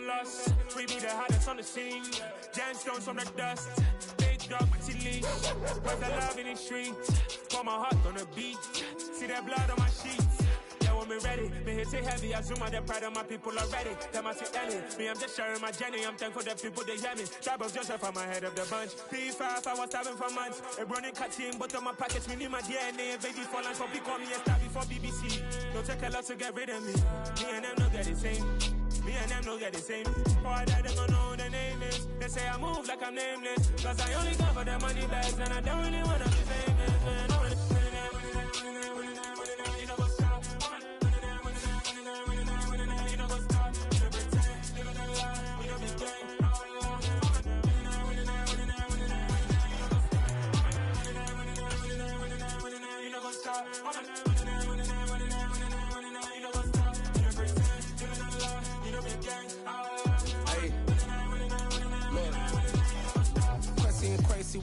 loss. We be the hottest on the scene. Gemstones from the dust. Big dog with leash. Where's the love in the streets? Pour my heart on the beat. See that blood on my sheets. Yeah, when we ready, me hit it heavy. I zoom out the pride of my people already. Them I see Ellie. Me, I'm just sharing my journey. I'm thankful that people they hear me. Tribe of Joseph, I'm ahead of the bunch. P5, I was starving for months. A running cutting, but on my package, me need my DNA. Baby for lunch, so pick on me and start before BBC. Don't take a lot to get rid of me. Me and them don't get the same. Me and them don't get the same. Boy, that they gon' know who the name is. They say I move like I'm nameless. Cause I only come for the money bags. And I don't really wanna be famous, man.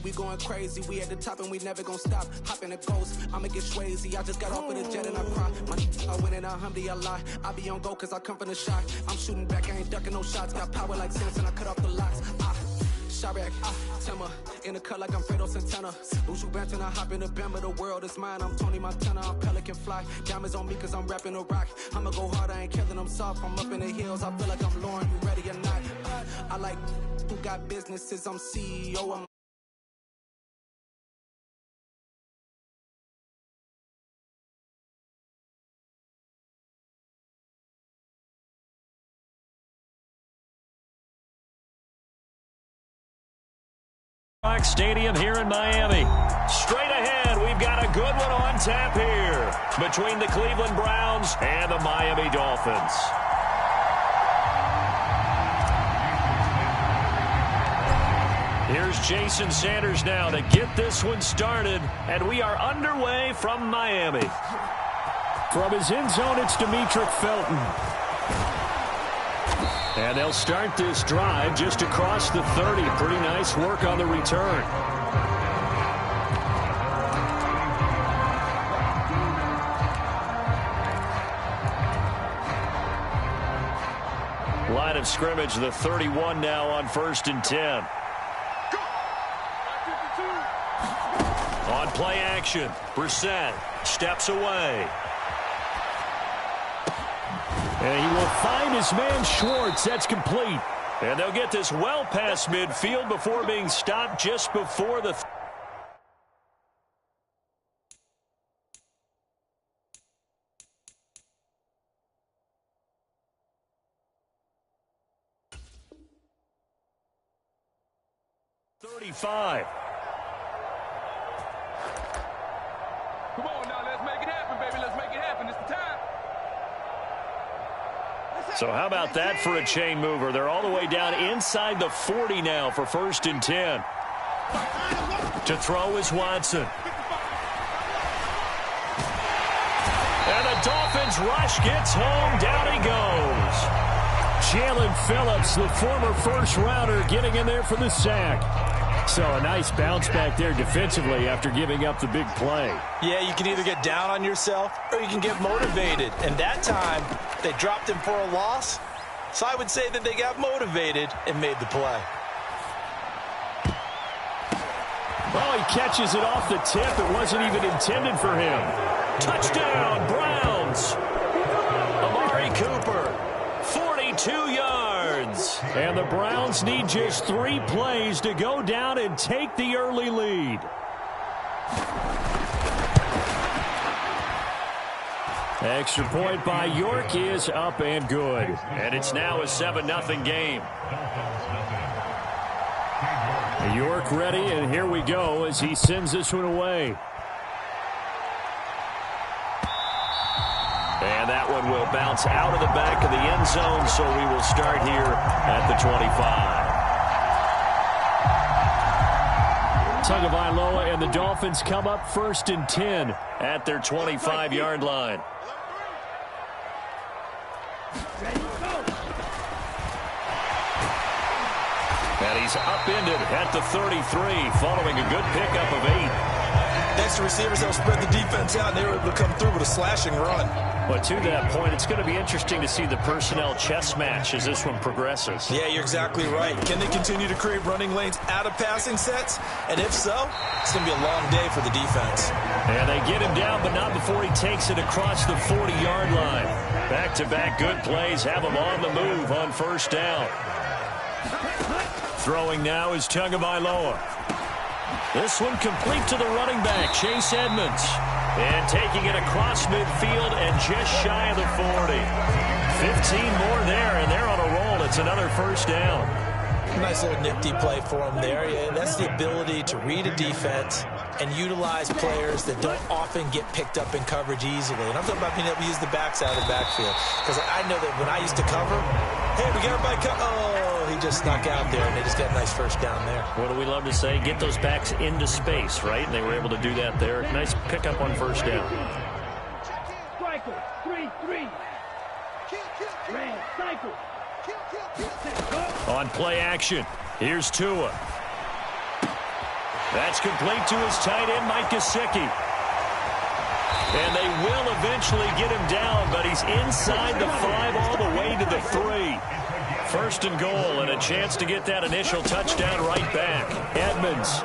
We going crazy, we at the top and we never gonna stop. Hop in the ghost, I'ma get swayzy. I just got off with a jet and I cry. I win in a lie. I be on go cause I come from the shot. I'm shooting back, I ain't ducking no shots. Got power like Samson, I cut off the locks. Sharek, Timmer, in the cut like I'm Fredo Santana. Ushu Banton, I hop in the Bama, the world is mine. I'm Tony Montana, I'm Pelican Fly. Diamonds on me cause I'm rapping a rock. I'ma go hard, I ain't killing them soft. I'm up in the hills, I feel like I'm Lauren, you ready or not? I like who got businesses, I'm CEO, I'm Stadium here in Miami. Straight ahead, we've got a good one on tap here between the Cleveland Browns and the Miami Dolphins. Here's Jason Sanders now to get this one started, and we are underway from Miami. From his end zone, it's Demetric Felton. And they'll start this drive just across the 30. Pretty nice work on the return. Line of scrimmage, the 31 now on 1st and 10. On play action, Brissett steps away. And he will find his man Schwartz. That's complete. And they'll get this well past midfield before being stopped just before the... .35. Come on now, let's make it happen, baby. Let's make it happen. It's the time. So how about that for a chain mover? They're all the way down inside the 40 now for 1st and 10. To throw is Watson. And the Dolphins rush gets home. Down he goes. Jalen Phillips, the former first-rounder, getting in there for the sack. So a nice bounce back there defensively after giving up the big play. Yeah, you can either get down on yourself or you can get motivated. And that time, they dropped him for a loss. So I would say that they got motivated and made the play. Oh, he catches it off the tip. It wasn't even intended for him. Touchdown, Browns. Amari Cooper, 42 yards. And the Browns need just 3 plays to go down and take the early lead. Extra point by York is up and good. And it's now a 7-0 game. York ready, and here we go as he sends this one away. And that one will bounce out of the back of the end zone, so we will start here at the 25. Tagovailoa and the Dolphins come up 1st and 10 at their 25-yard line. And he's upended at the 33 following a good pickup of 8. Next to receivers, they'll spread the defense out, and they were able to come through with a slashing run. But to that point, it's going to be interesting to see the personnel chess match as this one progresses. Yeah, you're exactly right. Can they continue to create running lanes out of passing sets? And if so, it's going to be a long day for the defense. And they get him down, but not before he takes it across the 40-yard line. Back-to-back good plays have him on the move on first down. Throwing now is Tagovailoa. This one complete to the running back, Chase Edmonds. And taking it across midfield and just shy of the 40. 15 more there, and they're on a roll. It's another first down. Nice little nifty play for him there. Yeah, that's the ability to read a defense and utilize players that don't often get picked up in coverage easily. And I'm talking about being able to use the backside of the backfield. Because I know that when I used to cover, hey, we got everybody oh, he just snuck out there, and they just got a nice first down there. What do we love to say? Get those backs into space, right? And they were able to do that there. Nice pickup on first down. Striker, 3-3. Red, cycle. On play action, here's Tua. That's complete to his tight end, Mike Gesicki. And they will eventually get him down, but he's inside the 5 all the way to the 3. First and goal, and a chance to get that initial touchdown right back. Edmonds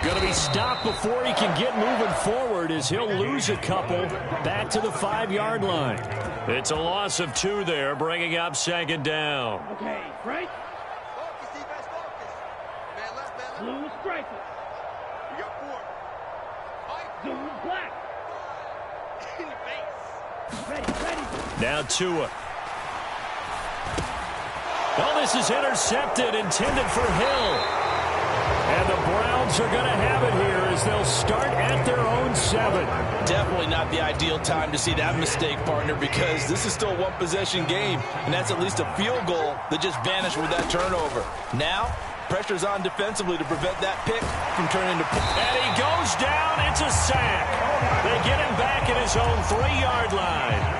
going to be stopped before he can get moving forward as he'll lose a couple back to the 5-yard line. It's a loss of 2 there, bringing up second down. Okay, right. Blue striker. We got 4. Blue black. In the face. Ready. Now Tua. Oh, this is intercepted, intended for Hill. And the Browns are going to have it here as they'll start at their own 7. Definitely not the ideal time to see that mistake, partner, because this is still a one-possession game, and that's at least a field goal that just vanished with that turnover. Now, pressure's on defensively to prevent that pick from turning into... And he goes down. It's a sack. They get him back at his own 3-yard line.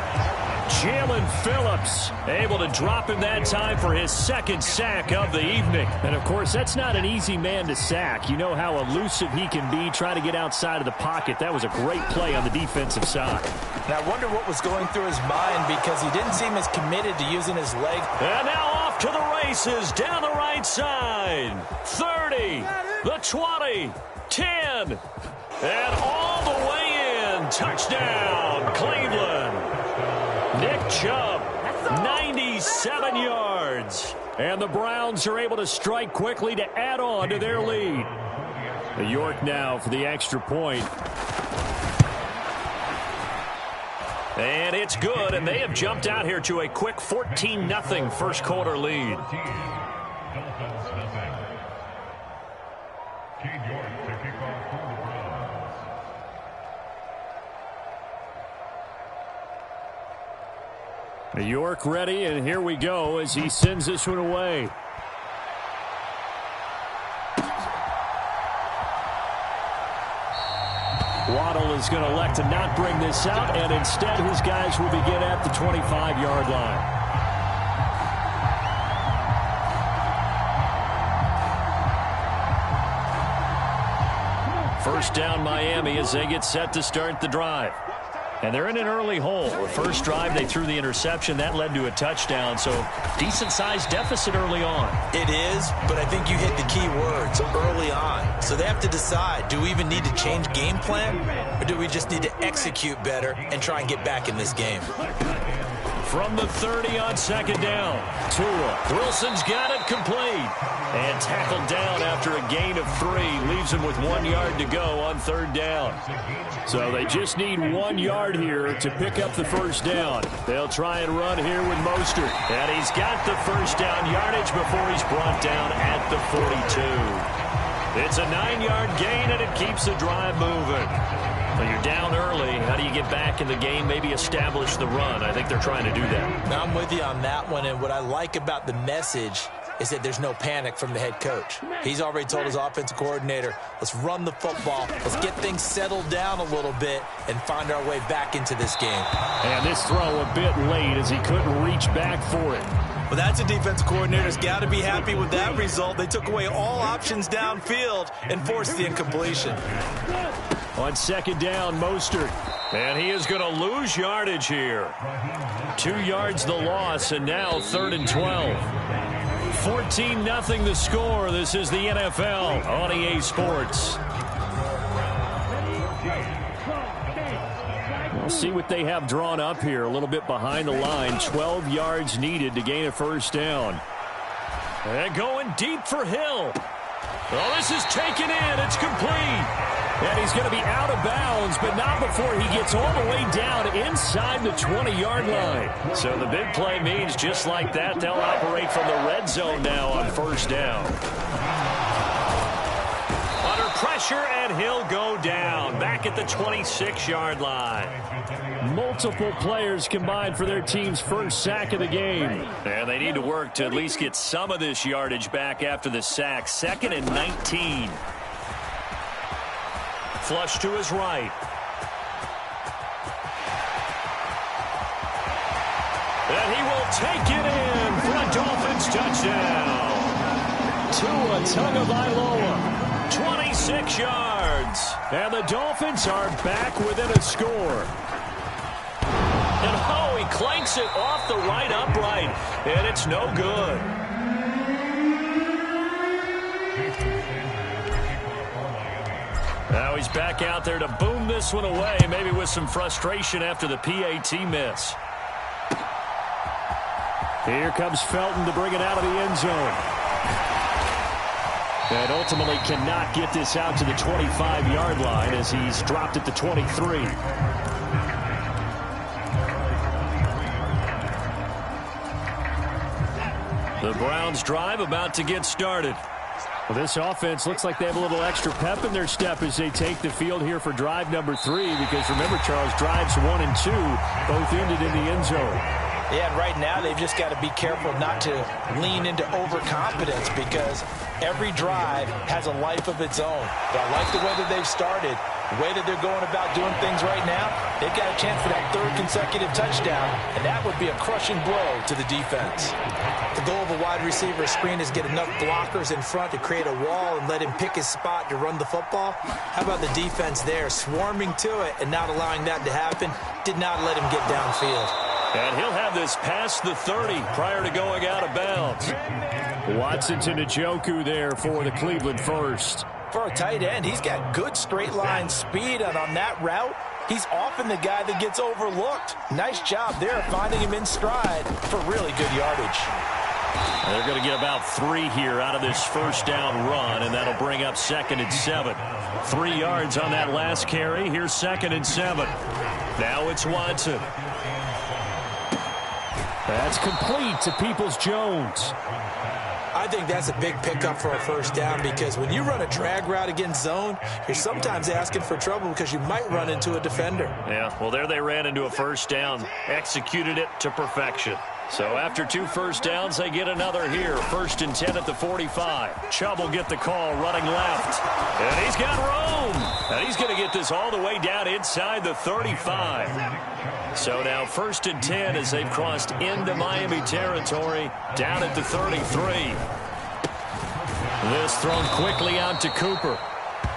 Jalen Phillips able to drop him that time for his second sack of the evening. And, of course, that's not an easy man to sack. You know how elusive he can be, trying to get outside of the pocket. That was a great play on the defensive side. And I wonder what was going through his mind, because he didn't seem as committed to using his leg. And now off to the races down the right side. 30, the 20, 10, and all the way in. Touchdown, Cleveland. Nick Chubb, 97 yards. And the Browns are able to strike quickly to add on to their lead. York now for the extra point. And it's good, and they have jumped out here to a quick 14-0 first quarter lead. York ready, and here we go as he sends this one away. Waddle is going to elect to not bring this out, and instead his guys will begin at the 25-yard line. First down Miami as they get set to start the drive. And they're in an early hole. The first drive, they threw the interception. That led to a touchdown, so decent-sized deficit early on. It is, but I think you hit the key words, early on. So they have to decide, do we even need to change game plan, or do we just need to execute better and try and get back in this game? From the 30 on second down, Tua. Wilson's got it complete. And tackled down after a gain of 3. Leaves him with 1 yard to go on third down. So they just need 1 yard here to pick up the first down. They'll try and run here with Mostert. And he's got the first down yardage before he's brought down at the 42. It's a 9-yard gain, and it keeps the drive moving. Well, you're down early. How do you get back in the game, maybe establish the run? I think they're trying to do that. Now, I'm with you on that one, and what I like about the message is that there's no panic from the head coach. He's already told his offensive coordinator, let's run the football, let's get things settled down a little bit and find our way back into this game. And this throw a bit late as he couldn't reach back for it. Well, that's a defensive coordinator's got to be happy with that result. They took away all options downfield and forced the incompletion. On second down, Mostert. And he is going to lose yardage here. 2 yards the loss, and now 3rd and 12. 14-0 the score. This is the NFL on EA Sports. We'll see what they have drawn up here. A little bit behind the line. 12 yards needed to gain a first down. And going deep for Hill. Oh, this is taken in. It's complete. And he's going to be out of bounds, but not before he gets all the way down inside the 20-yard line. So the big play means just like that, they'll operate from the red zone now on first down. Under pressure, and he'll go down back at the 26-yard line. Multiple players combined for their team's first sack of the game. And they need to work to at least get some of this yardage back after the sack. 2nd and 19. Flush to his right. And he will take it in for a Dolphins touchdown. Tua Tagovailoa, 26 yards. And the Dolphins are back within a score. And oh, he clanks it off the right upright. And it's no good. Now he's back out there to boom this one away, maybe with some frustration after the PAT miss. Here comes Felton to bring it out of the end zone. And ultimately cannot get this out to the 25-yard line as he's dropped at the 23. The Browns drive about to get started. Well, this offense looks like they have a little extra pep in their step as they take the field here for drive number 3. Because remember, Charles, drives 1 and 2 both ended in the end zone. Yeah, and right now they've just got to be careful not to lean into overconfidence because every drive has a life of its own. But I like the way that they've started, the way that they're going about doing things right now. They've got a chance for that 3rd consecutive touchdown, and that would be a crushing blow to the defense. The goal of a wide receiver screen is get enough blockers in front to create a wall and let him pick his spot to run the football. How about the defense there, swarming to it and not allowing that to happen? Did not let him get downfield. And he'll have this past the 30 prior to going out of bounds. Watson to Njoku there for the Cleveland first. For a tight end, he's got good straight line speed, and on that route, he's often the guy that gets overlooked. Nice job there finding him in stride for really good yardage. They're going to get about 3 here out of this first down run, and that'll bring up 2nd and 7. 3 yards on that last carry. Here's 2nd and 7. Now it's Watson. That's complete to Peoples-Jones. I think that's a big pickup for a first down because when you run a drag route against zone, you're sometimes asking for trouble because you might run into a defender. Yeah, well, there they ran into a first down, executed it to perfection. So after 2 first downs, they get another here. 1st and 10 at the 45. Chubb will get the call running left. And he's got room. And he's going to get this all the way down inside the 35. So now 1st and 10 as they've crossed into Miami territory down at the 33. This thrown quickly out to Cooper.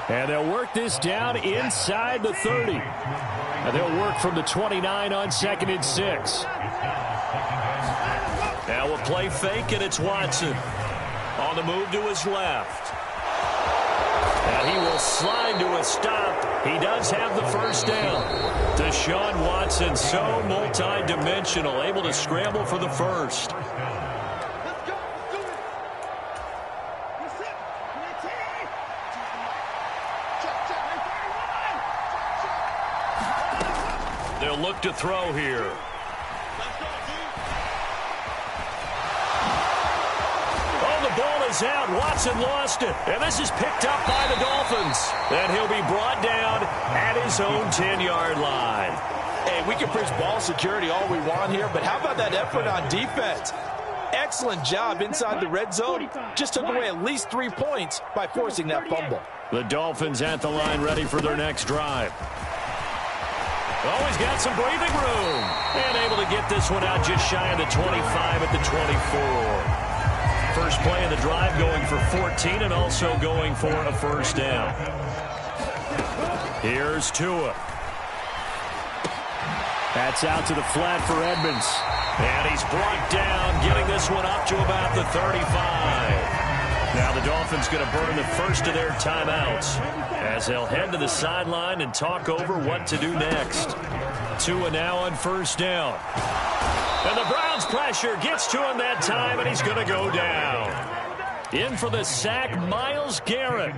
And they'll work this down inside the 30. And they'll work from the 29 on 2nd and 6. Now a play fake, and it's Watson on the move to his left. And he will slide to a stop. He does have the first down. Deshaun Watson, so multi-dimensional, able to scramble for the first. They'll look to throw here. Ball is out. Watson lost it. And this is picked up by the Dolphins. And he'll be brought down at his own 10-yard line. Hey, we can preach ball security all we want here, but how about that effort on defense? Excellent job inside the red zone. Just took away at least 3 points by forcing that fumble. The Dolphins at the line ready for their next drive. Oh, he's got some breathing room. And able to get this one out just shy of the 25 at the 24. First play of the drive going for 14 and also going for a first down. Here's Tua. That's out to the flat for Edmonds. And he's brought down, getting this one up to about the 35. Now the Dolphins going to burn the first of their timeouts as they'll head to the sideline and talk over what to do next. Tua now on first down. And the Browns pressure gets to him that time, and he's going to go down. In for the sack, Myles Garrett.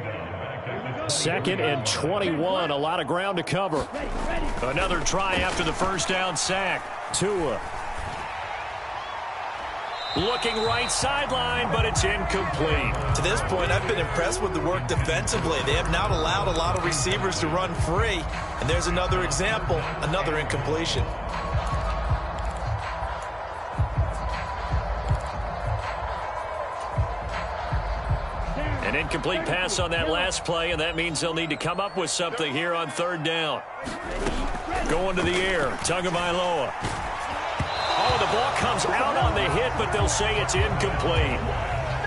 2nd and 21, a lot of ground to cover. Another try after the first down sack. Tua. Looking right sideline, but it's incomplete. To this point, I've been impressed with the work defensively. They have not allowed a lot of receivers to run free. And there's another example, another incompletion. An incomplete pass on that last play, and that means they'll need to come up with something here on third down. Going to the air, Tagovailoa. Oh, the ball comes out on the hit, but they'll say it's incomplete.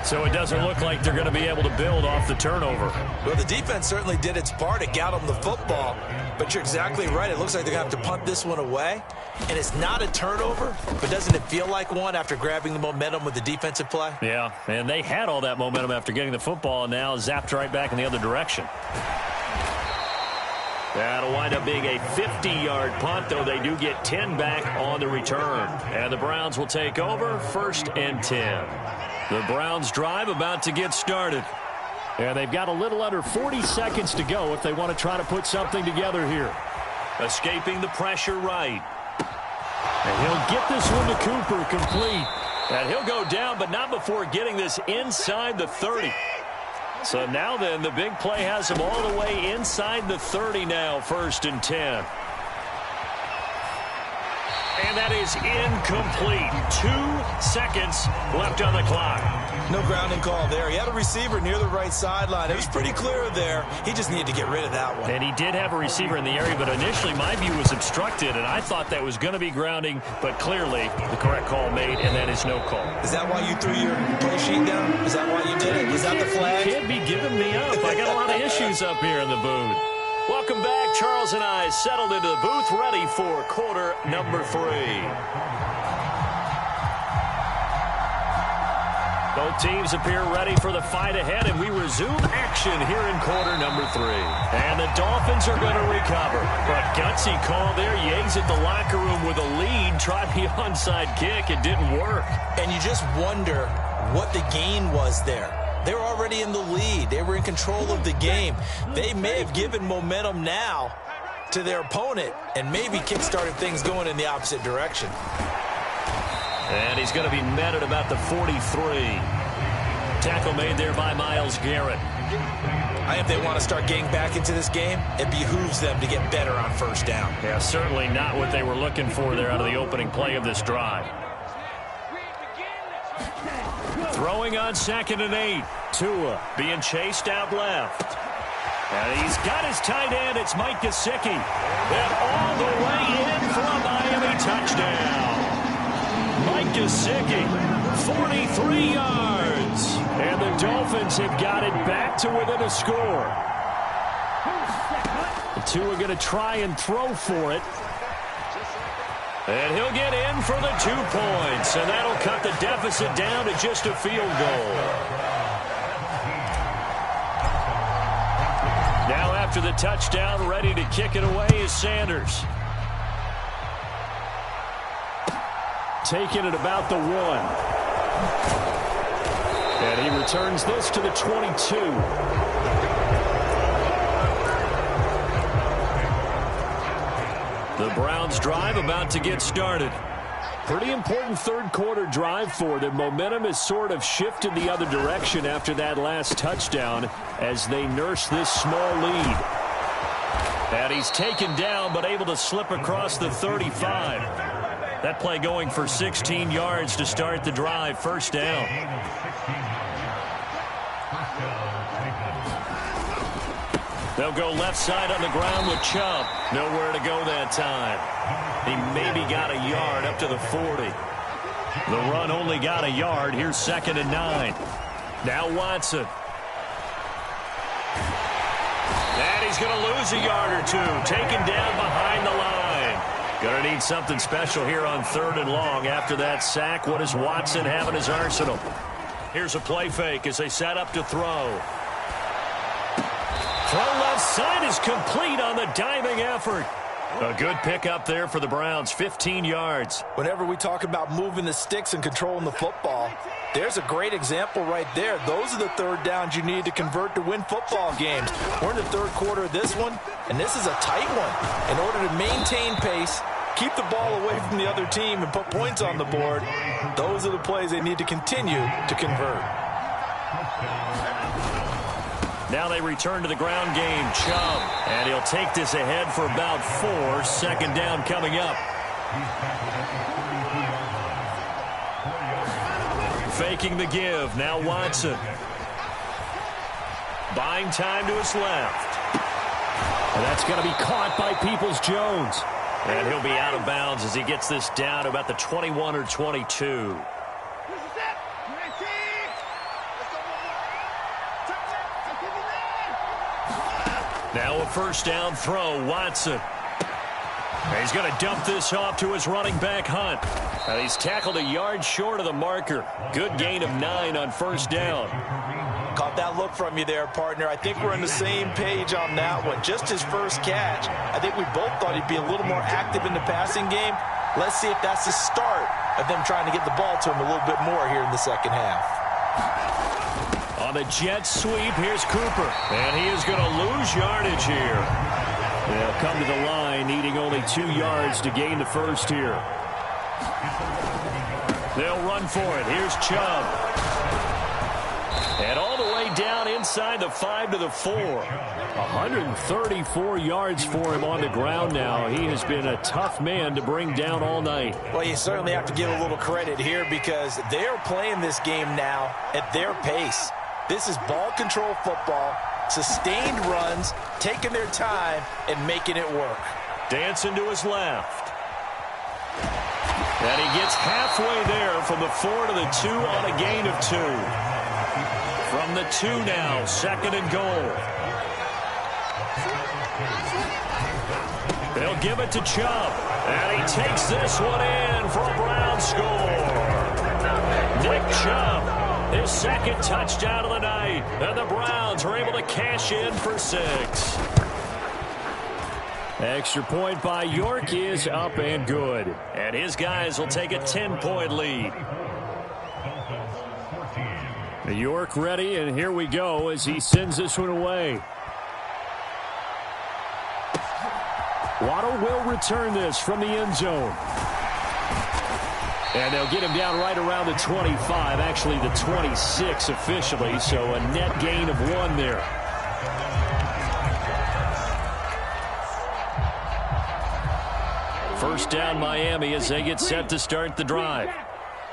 So it doesn't look like they're going to be able to build off the turnover. Well, the defense certainly did its part. It got them the football. But you're exactly right. It looks like they're going to have to punt this one away. And it's not a turnover, but doesn't it feel like one after grabbing the momentum with the defensive play? Yeah, and they had all that momentum after getting the football, and now zapped right back in the other direction. That'll wind up being a 50-yard punt, though they do get 10 back on the return. And the Browns will take over, 1st and 10. The Browns drive about to get started. And they've got a little under 40 seconds to go if they want to try to put something together here. Escaping the pressure right. And he'll get this one to Cooper, complete. And he'll go down, but not before getting this inside the 30. So now then, the big play has him all the way inside the 30 now, 1st and 10. And that is incomplete. 2 seconds left on the clock. No grounding call there. He had a receiver near the right sideline. It was pretty clear there. He just needed to get rid of that one. And he did have a receiver in the area, but initially my view was obstructed, and I thought that was going to be grounding, but clearly the correct call made, and that is no call. Is that why you threw your play sheet down? Is that why you did it? Was that the flag? Can't be giving me up. I got a lot of issues up here in the booth. Welcome back. Charles and I settled into the booth, ready for quarter number 3. Both teams appear ready for the fight ahead, and we resume action here in quarter number 3. And the Dolphins are going to recover. But gutsy call there. You exit the locker room with a lead. Tried the onside kick. It didn't work. And you just wonder what the gain was there. They were already in the lead. They were in control of the game. They may have given momentum now to their opponent and maybe kick-started things going in the opposite direction. And he's going to be met at about the 43. Tackle made there by Myles Garrett. I think they want to start getting back into this game. It behooves them to get better on first down. Yeah, certainly not what they were looking for there out of the opening play of this drive. Throwing on 2nd and 8. Tua being chased out left. And he's got his tight end. It's Mike Gesicki. And all the way in for a Miami touchdown. Mike Gesicki, 43 yards. And the Dolphins have got it back to within a score. The Tua going to try and throw for it. And he'll get in for the 2 points. And that'll cut the deficit down to just a field goal. Now after the touchdown, ready to kick it away is Sanders. Taking it about the 1. And he returns this to the 22. The Browns drive about to get started. Pretty important third quarter drive for them. Momentum has sort of shifted the other direction after that last touchdown as they nurse this small lead. And he's taken down but able to slip across the 35. That play going for 16 yards to start the drive. First down. They'll go left side on the ground with Chubb. Nowhere to go that time. He maybe got a yard up to the 40. The run only got a yard. Here's 2nd and 9. Now Watson. And he's He's going to lose a yard or two. Taken down behind the line. Going to need something special here on 3rd and long. After that sack, what does Watson have in his arsenal? Here's a play fake as they set up to throw. Throw left side is complete on the diving effort. A good pickup there for the Browns, 15 yards. Whenever we talk about moving the sticks and controlling the football, there's a great example right there. Those are the 3rd downs you need to convert to win football games. We're in the 3rd quarter of this one, and this is a tight one. In order to maintain pace, keep the ball away from the other team, and put points on the board, those are the plays they need to continue to convert. Now they return to the ground game. Chubb, and he'll take this ahead for about 4. 2nd down coming up. Faking the give. Now Watson. Buying time to his left. And that's going to be caught by Peoples-Jones. And he'll be out of bounds as he gets this down to about the 21 or 22. Now a 1st down throw, Watson. And he's going to dump this off to his running back, Hunt. And he's tackled a yard short of the marker. Good gain of 9 on 1st down. Caught that look from you there, partner. I think we're on the same page on that one. Just his first catch. I think we both thought he'd be a little more active in the passing game. Let's see if that's the start of them trying to get the ball to him a little bit more here in the 2nd half. On the jet sweep, here's Cooper. And he is going to lose yardage here. They'll come to the line, needing only 2 yards to gain the 1st here. They'll run for it. Here's Chubb. And all the way down inside the 5 to the 4. 134 yards for him on the ground now. He has been a tough man to bring down all night. Well, you certainly have to give a little credit here because they're playing this game now at their pace. This is ball control football, sustained runs, taking their time, and making it work. Dancing to his left. And he gets halfway there from the 4 to the 2 on a gain of 2. From the 2 now, 2nd and goal. They'll give it to Chubb. And he takes this one in for a Brown score. Nick Chubb, his 2nd touchdown of the night. And the Browns are able to cash in for 6. Extra point by York is up and good. And his guys will take a 10-point lead. York ready, and here we go as he sends this one away. Waddle will return this from the end zone. And they'll get him down right around the 25, actually the 26 officially, so a net gain of 1 there. First down Miami as they get set to start the drive.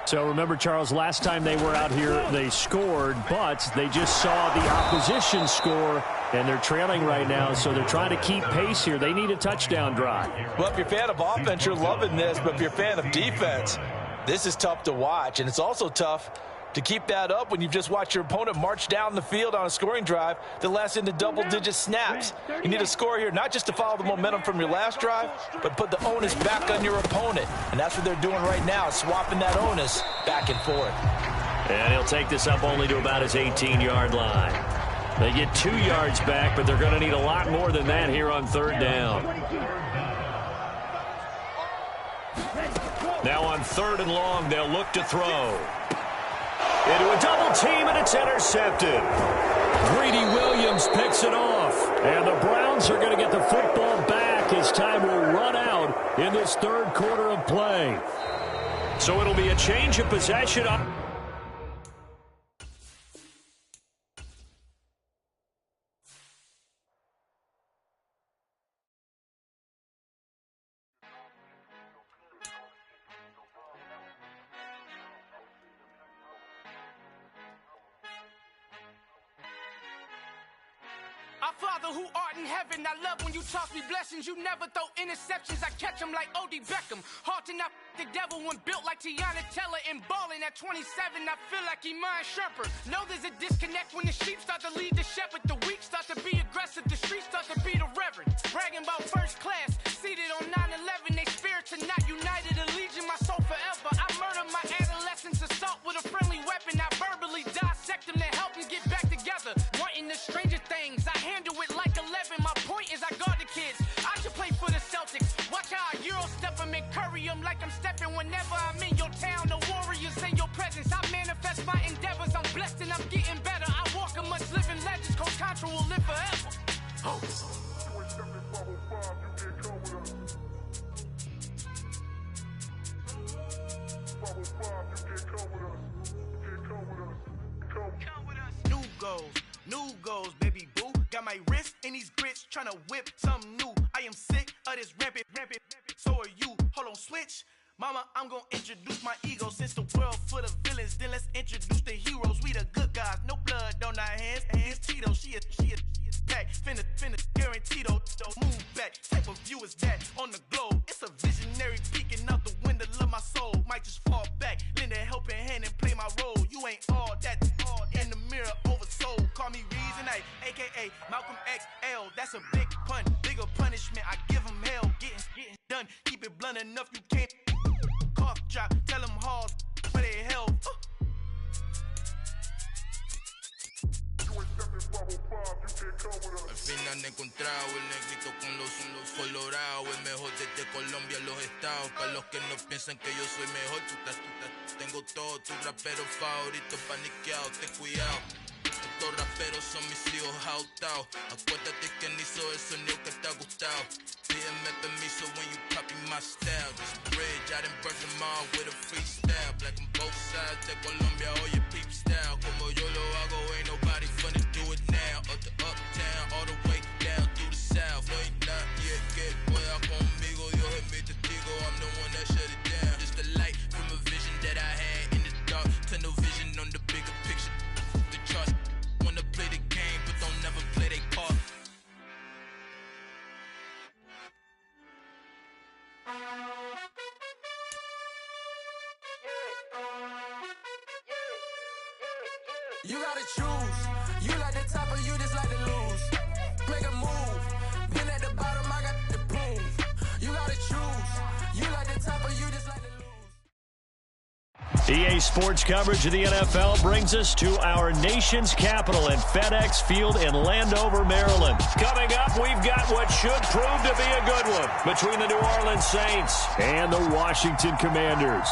So remember, Charles, last time they were out here, they scored, but they just saw the opposition score, and they're trailing right now, so they're trying to keep pace here. They need a touchdown drive. Well, if you're a fan of offense, you're loving this, but if you're a fan of defense, this is tough to watch, and it's also tough to keep that up when you've just watched your opponent march down the field on a scoring drive that lasts into double-digit snaps. You need a score here, not just to follow the momentum from your last drive, but put the onus back on your opponent. And that's what they're doing right now, swapping that onus back and forth. And he'll take this up only to about his 18-yard line. They get 2 yards back, but they're going to need a lot more than that here on 3rd down. Now on 3rd and long, they'll look to throw. Into a double team, and it's intercepted. Greedy Williams picks it off. And the Browns are going to get the football back as time will run out in this 3rd quarter of play. So it'll be a change of possession. Our Father Father who art in heaven, I love when you toss me blessings. You never throw interceptions, I catch them like O.D. Beckham. Hard to not the devil when built like Tiana Teller and balling at 27. I feel like Iman Shumpert. Know there's a disconnect when the sheep start to lead the shepherd. The weak start to be aggressive, the streets start to be the reverend. Bragging about first class, seated on 9/11. They spirits are not united, a legion, my soul forever. I murder my adolescence, assault with a friendly weapon. I verbally dissect them to help them get back together. Wanting the stranger things, I handle it like 11. My point is I guard the kids. I should play for the Celtics. Watch how I Euro step them and curry them like I'm stepping whenever I'm in your town. The Warriors in your presence. I manifest my endeavors. I'm blessed and I'm getting better. I walk amongst living legends. Coach Contra will live forever. Oh. New goals, baby boo. Got my wrist in these grits, tryna whip something new. I am sick of this rampant. So are you. Hold on, switch. Mama, I'm gonna introduce my ego. Since the world full of villains, then let's introduce the heroes. We the good guys, no blood on our hands. Hands Tito, she a pack. Finna, guaranteed, don't move back. Type of view is that on the globe? It's a visionary peeking out the window of my soul. Might just fall back, lend a helping hand and play my role. You ain't all that in the mirror oversold. Call me Reason A, aka Malcolm XL. That's a big pun, bigger punishment. I give him hell, getting done. Keep it blunt enough, you can't cough drop. Tell them hard where they hell. Al final he encontrado el negrito con los colorados, el mejor desde Colombia a los estados. Para los que no piensan que yo soy mejor, tengo todos tus raperos favoritos paniqueados, ten cuidado. Estos raperos son mis hijos jautados. Acuérdate que ni hizo el sonido que te ha gustado. Pídeme permiso when you copy my style. This bridge, I done burnt them all with a freestyle. Black on both sides de Colombia, oye peep style. Como yo lo hago, ain't nobody finna do it now. Up the uptown, all the way down through the south. Ain't not yet, que pueda conmigo. Dios es mi testigo, I'm the one that shut it down. Just a light from a vision that I had in the dark. Tunnel vision on the bigger picture. The charts wanna play the game, but don't never play their part. You gotta choose. You like the top or you just like to lose. Make a move. Been at the bottom, I got the prove. You gotta choose. You like the top or you just like to lose. EA Sports coverage of the NFL brings us to our nation's capital at FedEx Field in Landover, Maryland. Coming up, we've got what should prove to be a good one between the New Orleans Saints and the Washington Commanders.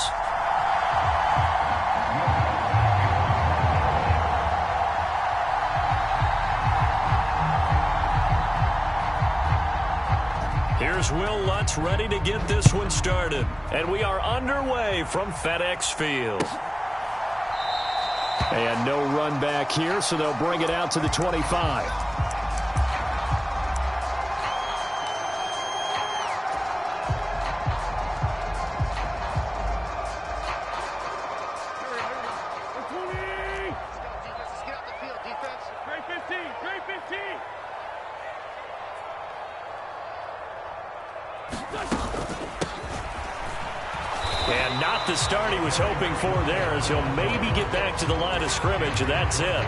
Here's Will Lutz ready to get this one started. And we are underway from FedEx Field. And no run back here, so they'll bring it out to the 25. And not the start he was hoping for there, as he'll maybe get back to the line of scrimmage, and that's it.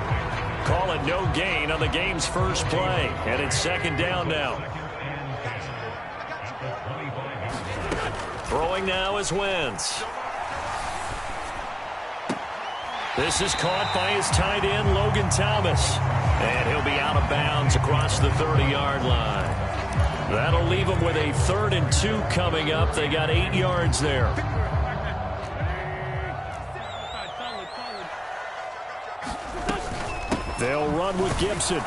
Call it no gain on the game's first play, and it's second down now. Throwing now is Wentz. This is caught by his tight end, Logan Thomas. And he'll be out of bounds across the 30-yard line. That'll leave them with a 3rd and 2 coming up. They got 8 yards there. They'll run with Gibson.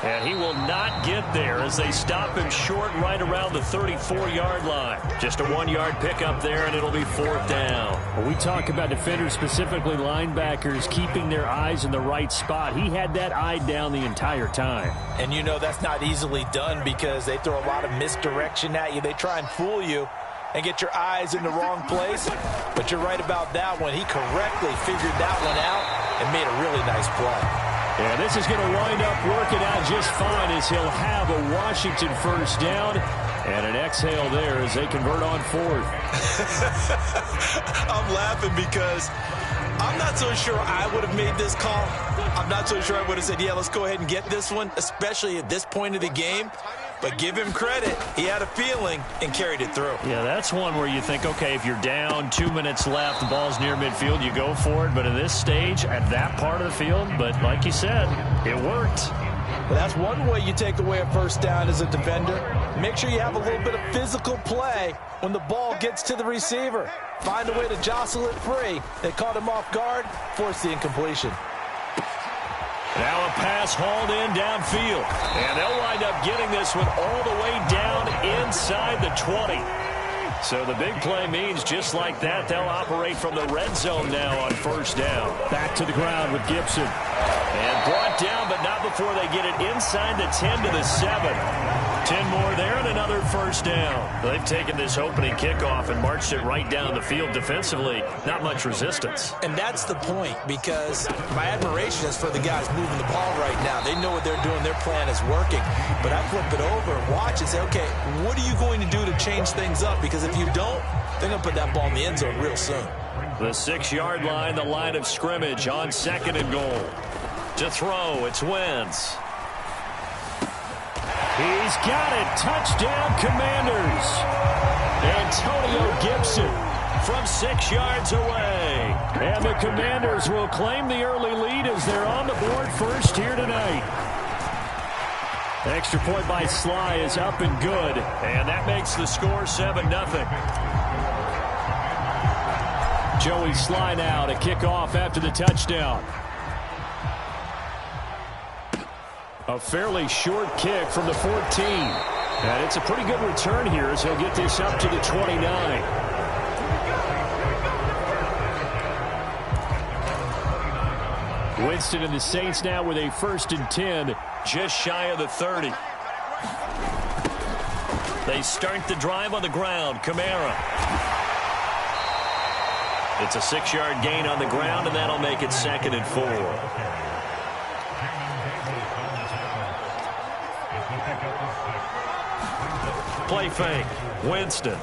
And he will not get there as they stop him short right around the 34-yard line. Just a 1-yard pickup there, and it'll be 4th down. When we talk about defenders, specifically linebackers, keeping their eyes in the right spot, he had that eye down the entire time. And you know that's not easily done because they throw a lot of misdirection at you. They try and fool you and get your eyes in the wrong place. But you're right about that one. He correctly figured that one out and made a really nice play. And this is going to wind up working out just fine as he'll have a Washington first down and an exhale there as they convert on fourth. I'm laughing because I'm not so sure I would have made this call. I'm not so sure I would have said, yeah, let's go ahead and get this one, especially at this point of the game. But give him credit. He had a feeling and carried it through. Yeah, that's one where you think, okay, if you're down, 2 minutes left, the ball's near midfield, you go for it. But in this stage, at that part of the field, but like you said, it worked. Well, that's one way you take away a first down as a defender. Make sure you have a little bit of physical play when the ball gets to the receiver. Find a way to jostle it free. They caught him off guard, forced the incompletion. Now a pass hauled in downfield. And they'll wind up getting this one all the way down inside the 20. So the big play means just like that, they'll operate from the red zone now on first down. Back to the ground with Gibson. And brought down, but not before they get it inside the 10 to the 7. 10 more there and another first down. They've taken this opening kickoff and marched it right down the field defensively. Not much resistance. And that's the point, because my admiration is for the guys moving the ball right now. They know what they're doing. Their plan is working. But I flip it over and watch and say, okay, what are you going to do to change things up? Because if you don't, they're going to put that ball in the end zone real soon. The 6-yard line, the line of scrimmage on 2nd and goal. To throw, it's Wentz. He's got it. Touchdown, Commanders. Antonio Gibson from 6 yards away. And the Commanders will claim the early lead as they're on the board first here tonight. Extra point by Sly is up and good. And that makes the score 7-0. Joey Sly now to kick off after the touchdown. A fairly short kick from the 14. And it's a pretty good return here as he'll get this up to the 29. Winston and the Saints now with a 1st and 10, just shy of the 30. They start the drive on the ground. Kamara. It's a 6-yard gain on the ground, and that'll make it 2nd and 4. Play fake. Winston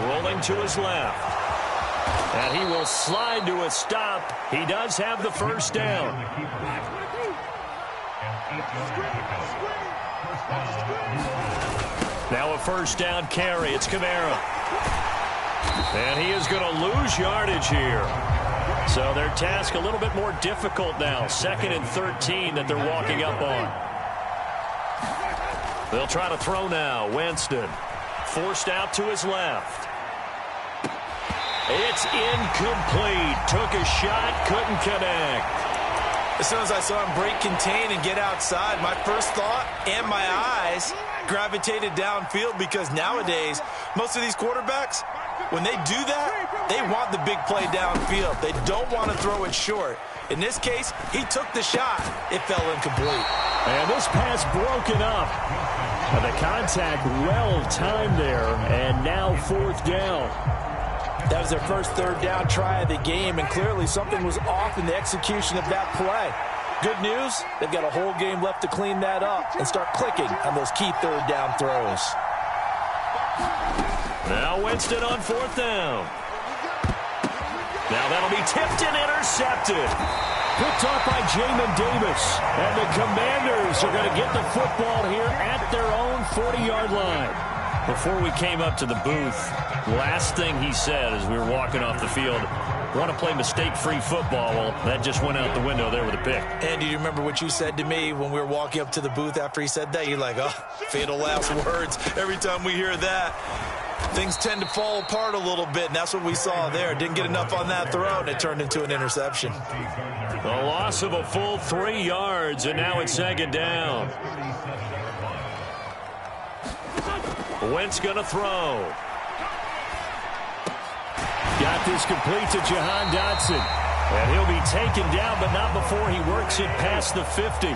rolling to his left. And he will slide to a stop. He does have the first down. Now a first down carry. It's Kamara. And he is going to lose yardage here. So their task a little bit more difficult now. 2nd and 13 that they're walking up on. They'll try to throw now. Winston forced out to his left. It's incomplete. Took a shot, couldn't connect. As soon as I saw him break contain and get outside, my first thought and my eyes gravitated downfield, because nowadays, most of these quarterbacks, when they do that, they want the big play downfield. They don't want to throw it short. In this case, he took the shot. It fell incomplete. And this pass broken up. And the contact well timed there. And now 4th down. That was their first 3rd down try of the game, and clearly something was off in the execution of that play. Good news, they've got a whole game left to clean that up and start clicking on those key 3rd down throws. Now Winston on 4th down. Now that'll be tipped and intercepted. Picked off by Jamin Davis. And the Commanders are going to get the football here at their own 40-yard line. Before we came up to the booth, last thing he said as we were walking off the field, want to play mistake-free football. Well, that just went out the window there with a pick. And do you remember what you said to me when we were walking up to the booth after he said that? You're like, oh, fatal last words. Every time we hear that, things tend to fall apart a little bit, and that's what we saw there. Didn't get enough on that throw, and it turned into an interception. A loss of a full 3 yards, and now it's 2nd down. Wentz going to throw. Got this complete to Jahan Dotson. And he'll be taken down, but not before he works it past the 50.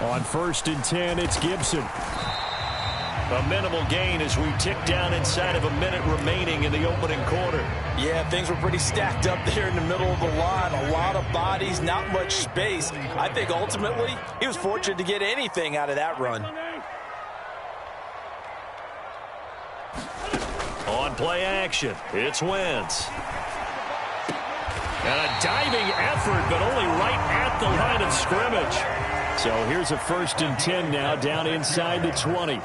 On 1st and 10, it's Gibson. A minimal gain as we tick down inside of a minute remaining in the opening quarter. Yeah, things were pretty stacked up there in the middle of the line. A lot of bodies, not much space. I think ultimately he was fortunate to get anything out of that run. On play action, it's Wentz. And a diving effort, but only right at the line of scrimmage. So here's a 1st and 10 now, down inside the 20.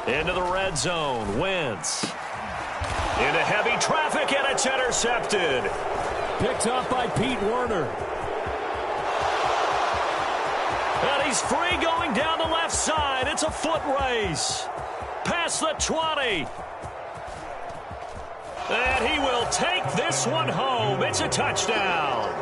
Into the red zone, Wentz. Into heavy traffic, and it's intercepted. Picked up by Pete Werner. And he's free going down the left side. It's a foot race. Past the 20. And he will take this one home. It's a touchdown.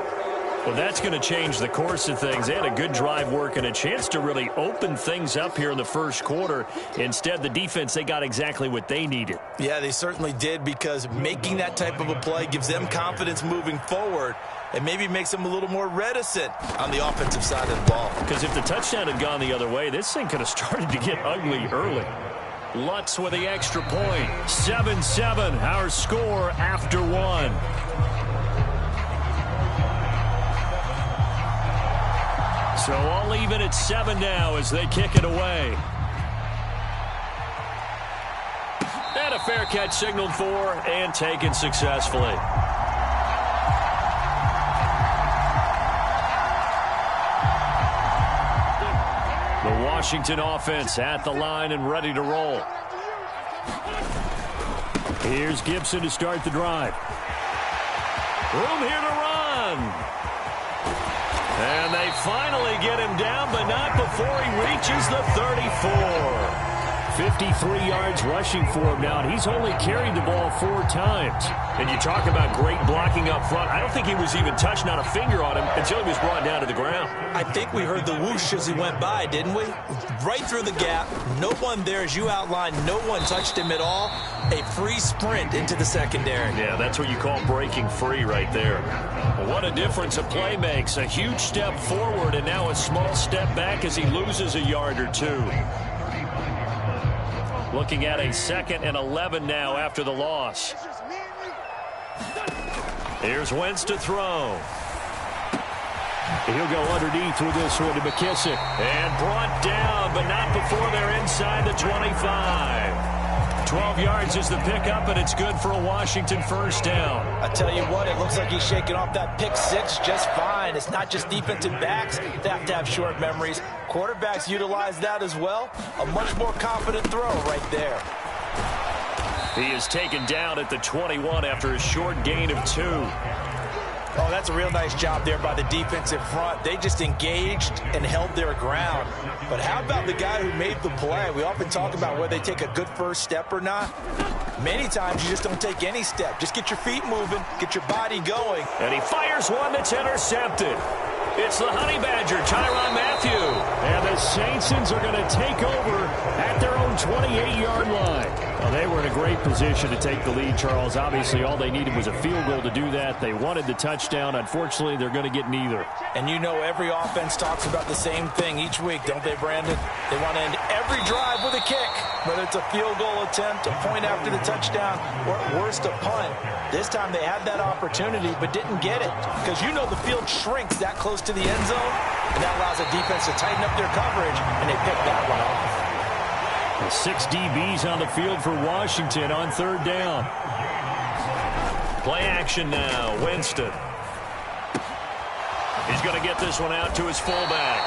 Well, that's going to change the course of things. They had a good drive work and a chance to really open things up here in the first quarter. Instead, the defense, they got exactly what they needed. Yeah, they certainly did, because making that type of a play gives them confidence moving forward and maybe makes them a little more reticent on the offensive side of the ball. Because if the touchdown had gone the other way, this thing could have started to get ugly early. Lutz with the extra point. 7-7, our score after one. So all even at 7 now as they kick it away. And a fair catch signaled for and taken successfully. The Washington offense at the line and ready to roll. Here's Gibson to start the drive. Room here to run. And they finally get him down, but not before he reaches the 34. 53 yards rushing for him now, and he's only carried the ball 4 times. And you talk about great blocking up front. I don't think he was even touched, not a finger on him, until he was brought down to the ground. I think we heard the whoosh as he went by, didn't we? Right through the gap. No one there, as you outlined. No one touched him at all. A free sprint into the secondary. Yeah, that's what you call breaking free right there. Well, what a difference a play makes. A huge step forward and now a small step back as he loses a yard or 2. Looking at a 2nd and 11 now after the loss. Here's Wentz to throw. He'll go underneath with this one to McKissick. And brought down, but not before they're inside the 25. 12 yards is the pickup, and it's good for a Washington first down. I tell you what, it looks like he's shaking off that pick 6 just fine. It's not just defensive backs that have to have short memories. Quarterbacks utilize that as well. A much more confident throw right there. He is taken down at the 21 after a short gain of 2. Oh, that's a real nice job there by the defensive front. They just engaged and held their ground. But how about the guy who made the play? We often talk about whether they take a good first step or not. Many times you just don't take any step. Just get your feet moving, get your body going. And he fires one that's intercepted. It's the Honey Badger, Tyrann Mathieu. And the Saints are going to take over at their own 28-yard line. Well, they were in a great position to take the lead, Charles. Obviously, all they needed was a field goal to do that. They wanted the touchdown. Unfortunately, they're going to get neither. And you know every offense talks about the same thing each week, don't they, Brandon? They want to end every drive with a kick, whether it's a field goal attempt, a point after the touchdown, or at worst, a punt. This time they had that opportunity but didn't get it, because you know the field shrinks that close to the end zone, and that allows the defense to tighten up their coverage, and they pick that one off. 6 DBs on the field for Washington on 3rd down. Play action now. Winston. He's going to get this one out to his fullback.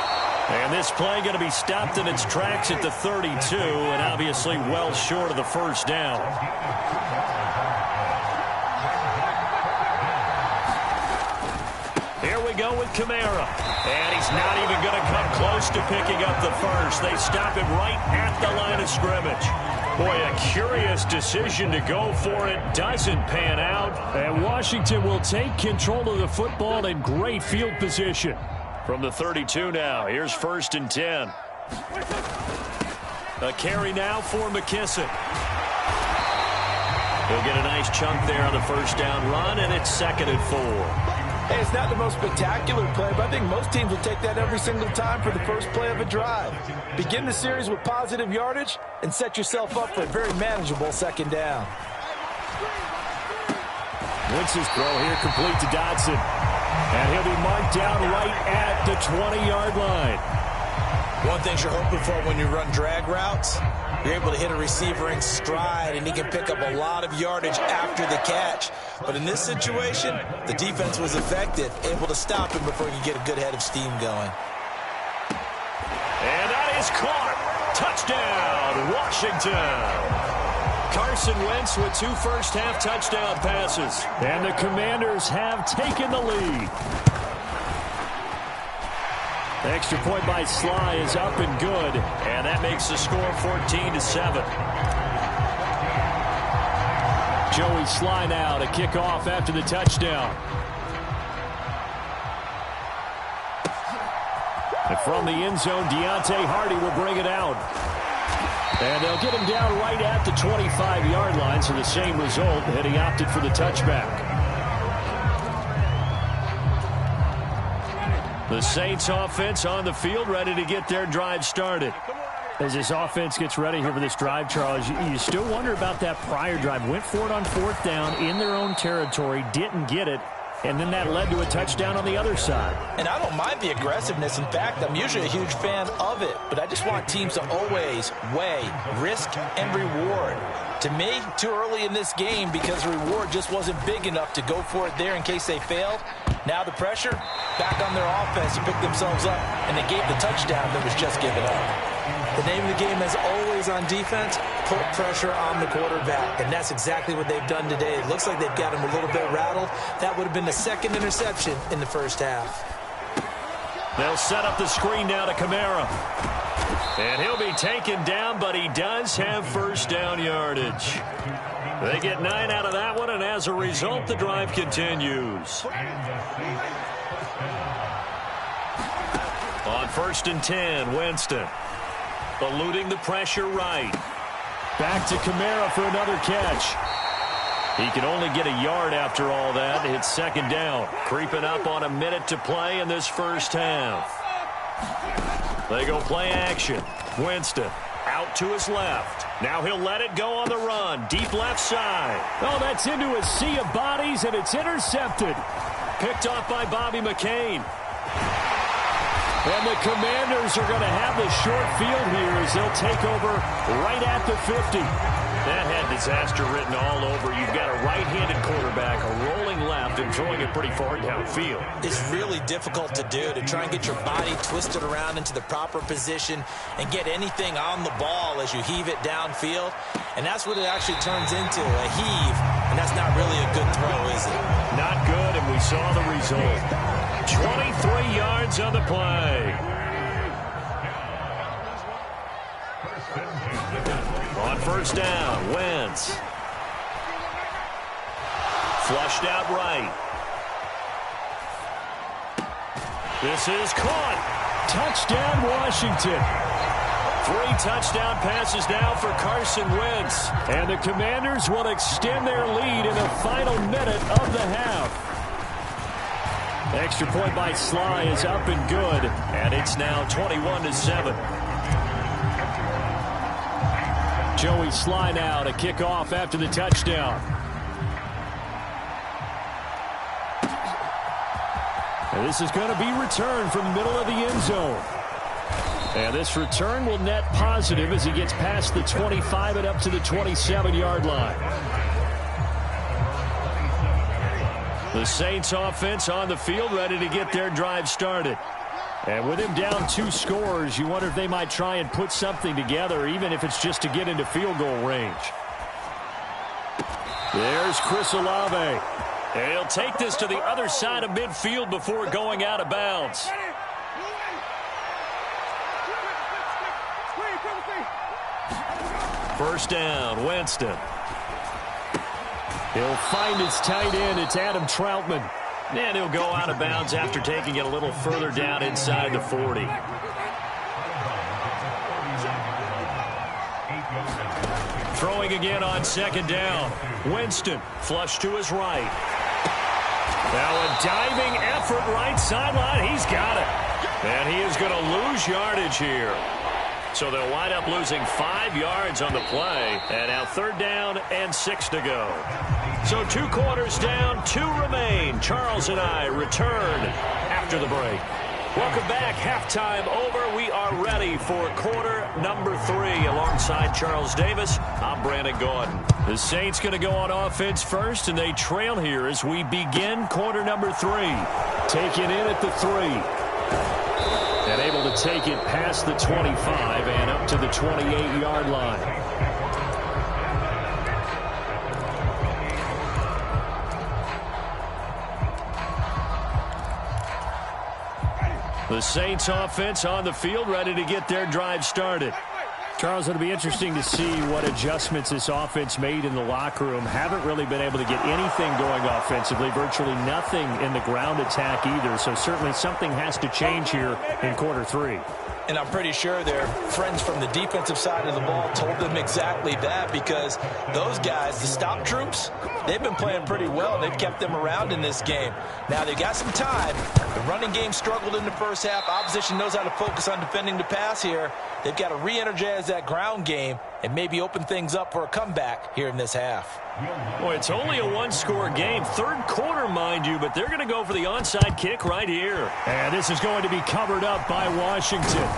And this play going to be stopped in its tracks at the 32, and obviously well short of the first down. Here we go with Kamara. And he's not even going to come close to picking up the first. They stop him right at the line of scrimmage. Boy, a curious decision to go for it. Doesn't pan out. And Washington will take control of the football in great field position. From the 32 now, here's 1st and 10. A carry now for McKissick. He'll get a nice chunk there on the first down run, and it's 2nd and 4. Hey, it's not the most spectacular play, but I think most teams will take that every single time for the first play of a drive. Begin the series with positive yardage and set yourself up for a very manageable second down. Wentz's throw here complete to Dodson. And he'll be marked down right at the 20-yard line. One thing you're hoping for when you run drag routes, you're able to hit a receiver in stride, and he can pick up a lot of yardage after the catch. But in this situation, the defense was effective, able to stop him before you get a good head of steam going. And that is caught. Touchdown, Washington. Carson Wentz with 2 first-half touchdown passes. And the Commanders have taken the lead. The extra point by Sly is up and good. And that makes the score 14-7. Joey Sly now to kick off after the touchdown. And from the end zone, Deontay Hardy will bring it out. And they'll get him down right at the 25-yard line, so the same result, and he opted for the touchback. The Saints offense on the field, ready to get their drive started. As this offense gets ready here for this drive, Charles, you still wonder about that prior drive. Went for it on 4th down in their own territory, didn't get it, and then that led to a touchdown on the other side. And I don't mind the aggressiveness. In fact, I'm usually a huge fan of it. But I just want teams to always weigh risk and reward. To me, too early in this game because the reward just wasn't big enough to go for it there in case they failed. Now the pressure, back on their offense to pick themselves up, and they gave the touchdown that was just given up. The name of the game, as always on defense, put pressure on the quarterback. And that's exactly what they've done today. It looks like they've got him a little bit rattled. That would have been the 2nd interception in the first half. They'll set up the screen now to Kamara. And he'll be taken down, but he does have first down yardage. They get 9 out of that one, and as a result, the drive continues. On 1st and 10, Winston. Eluding the pressure right. Back to Kamara for another catch. He can only get a yard after all that. It's 2nd down. Creeping up on a minute to play in this first half. They go play action. Winston out to his left. Now he'll let it go on the run. Deep left side. Oh, that's into a sea of bodies, and it's intercepted. Picked off by Bobby McCain. And the Commanders are going to have the short field here as they'll take over right at the 50. That had disaster written all over. You've got a right-handed quarterback, a rolling left, and throwing it pretty far downfield. It's really difficult to do, to try and get your body twisted around into the proper position and get anything on the ball as you heave it downfield. And that's what it actually turns into, a heave. And that's not really a good throw, is it? Not good, and we saw the result. 23 yards on the play. On 1st down, Wentz. Flushed out right. This is caught. Touchdown, Washington. 3 touchdown passes now for Carson Wentz. And the Commanders will extend their lead in the final minute of the half. Extra point by Sly is up and good. And it's now 21-7. Joey Sly now to kick off after the touchdown. And this is going to be returned from the middle of the end zone. And this return will net positive as he gets past the 25 and up to the 27-yard line. The Saints offense on the field ready to get their drive started. And with him down 2 scores, you wonder if they might try and put something together, even if it's just to get into field goal range. There's Chris Olave. And he'll take this to the other side of midfield before going out of bounds. First down, Winston. He'll find his tight end. It's Adam Troutman. And he'll go out of bounds after taking it a little further down inside the 40. Throwing again on 2nd down. Winston flush to his right. Now a diving effort right sideline. He's got it. And he is going to lose yardage here. So they'll wind up losing 5 yards on the play. And now 3rd down and 6 to go. So 2 quarters down, 2 remain. Charles and I return after the break. Welcome back. Halftime over. We are ready for quarter number 3. Alongside Charles Davis, I'm Brandon Gordon. The Saints going to go on offense first, and they trail here as we begin quarter number 3. Taken in at the 3. And able to take it past the 25 and up to the 28-yard line. The Saints offense on the field, ready to get their drive started. Charles, it'll be interesting to see what adjustments this offense made in the locker room. Haven't really been able to get anything going offensively, virtually nothing in the ground attack either. So certainly something has to change here in quarter 3. And I'm pretty sure their friends from the defensive side of the ball told them exactly that, because those guys, the stop troops, they've been playing pretty well. They've kept them around in this game. Now, they've got some time. The running game struggled in the first half. Opposition knows how to focus on defending the pass here. They've got to re-energize that ground game and maybe open things up for a comeback here in this half. Boy, it's only a 1-score game. 3rd quarter, mind you, but they're going to go for the onside kick right here. And this is going to be covered up by Washington.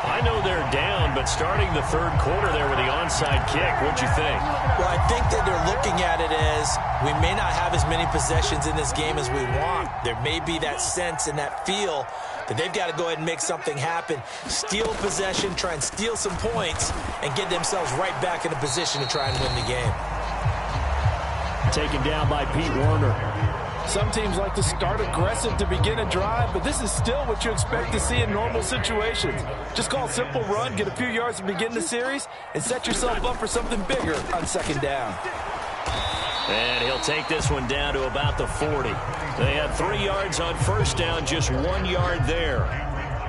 I know they're down, but starting the 3rd quarter there with the onside kick, what'd you think? Well, I think that they're looking at it as we may not have as many possessions in this game as we want. There may be that sense and that feel that they've got to go ahead and make something happen. Steal possession, try and steal some points, and get themselves right back in a position to try and win the game. Taken down by Pete Werner. Some teams like to start aggressive to begin a drive, but this is still what you expect to see in normal situations. Just call a simple run, get a few yards to begin the series, and set yourself up for something bigger on 2nd down. And he'll take this one down to about the 40. They had 3 yards on 1st down, just 1 yard there.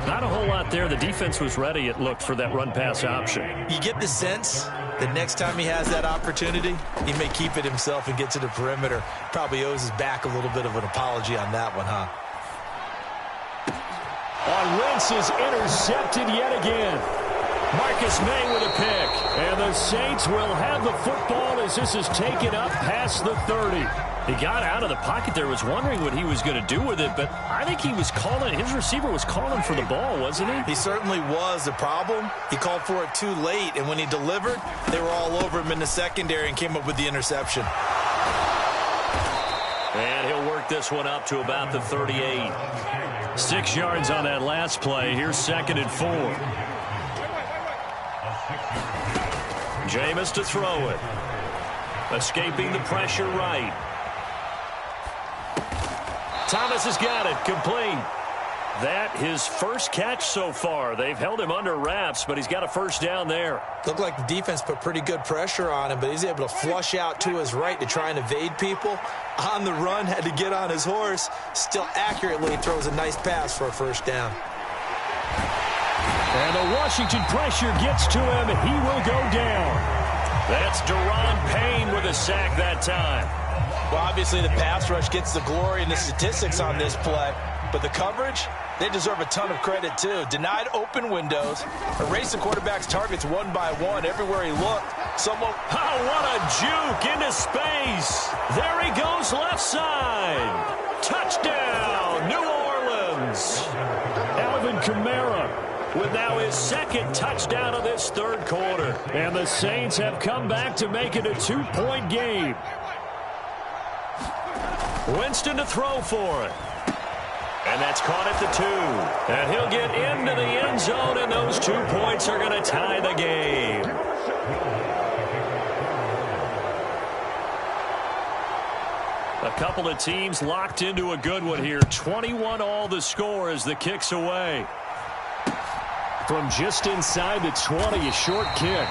Not a whole lot there. The defense was ready, it looked, for that run-pass option. You get the sense that next time he has that opportunity, he may keep it himself and get to the perimeter. Probably owes his back a little bit of an apology on that one, huh? Wentz is intercepted yet again. Marcus May with a pick. And the Saints will have the football as this is taken up past the 30. He got out of the pocket there, was wondering what he was going to do with it, but I think he was calling, his receiver was calling for the ball, wasn't he? He certainly was. The problem, he called for it too late, and when he delivered, they were all over him in the secondary and came up with the interception. And he'll work this one up to about the 38. 6 yards on that last play. Here's 2nd and 4. Jameis to throw it. Escaping the pressure right. Thomas has got it. Complete. That his first catch so far. They've held him under wraps, but he's got a 1st down there. Looked like the defense put pretty good pressure on him, but he's able to flush out to his right to try and evade people. On the run, had to get on his horse. Still accurately throws a nice pass for a 1st down. And the Washington pressure gets to him. He will go down. That's Deron Payne with a sack that time. Well, obviously the pass rush gets the glory and the statistics on this play, but the coverage, they deserve a ton of credit too. Denied open windows, erased the quarterback's targets one by one everywhere he looked. Oh, what a juke into space. There he goes left side. Touchdown, New Orleans. Alvin Kamara with now his 2nd touchdown of this 3rd quarter. And the Saints have come back to make it a 2-point game. Winston to throw for it. And that's caught at the 2. And he'll get into the end zone, and those 2 points are going to tie the game. A couple of teams locked into a good one here. 21 all the score as the kick's away. From just inside the 20, a short kick.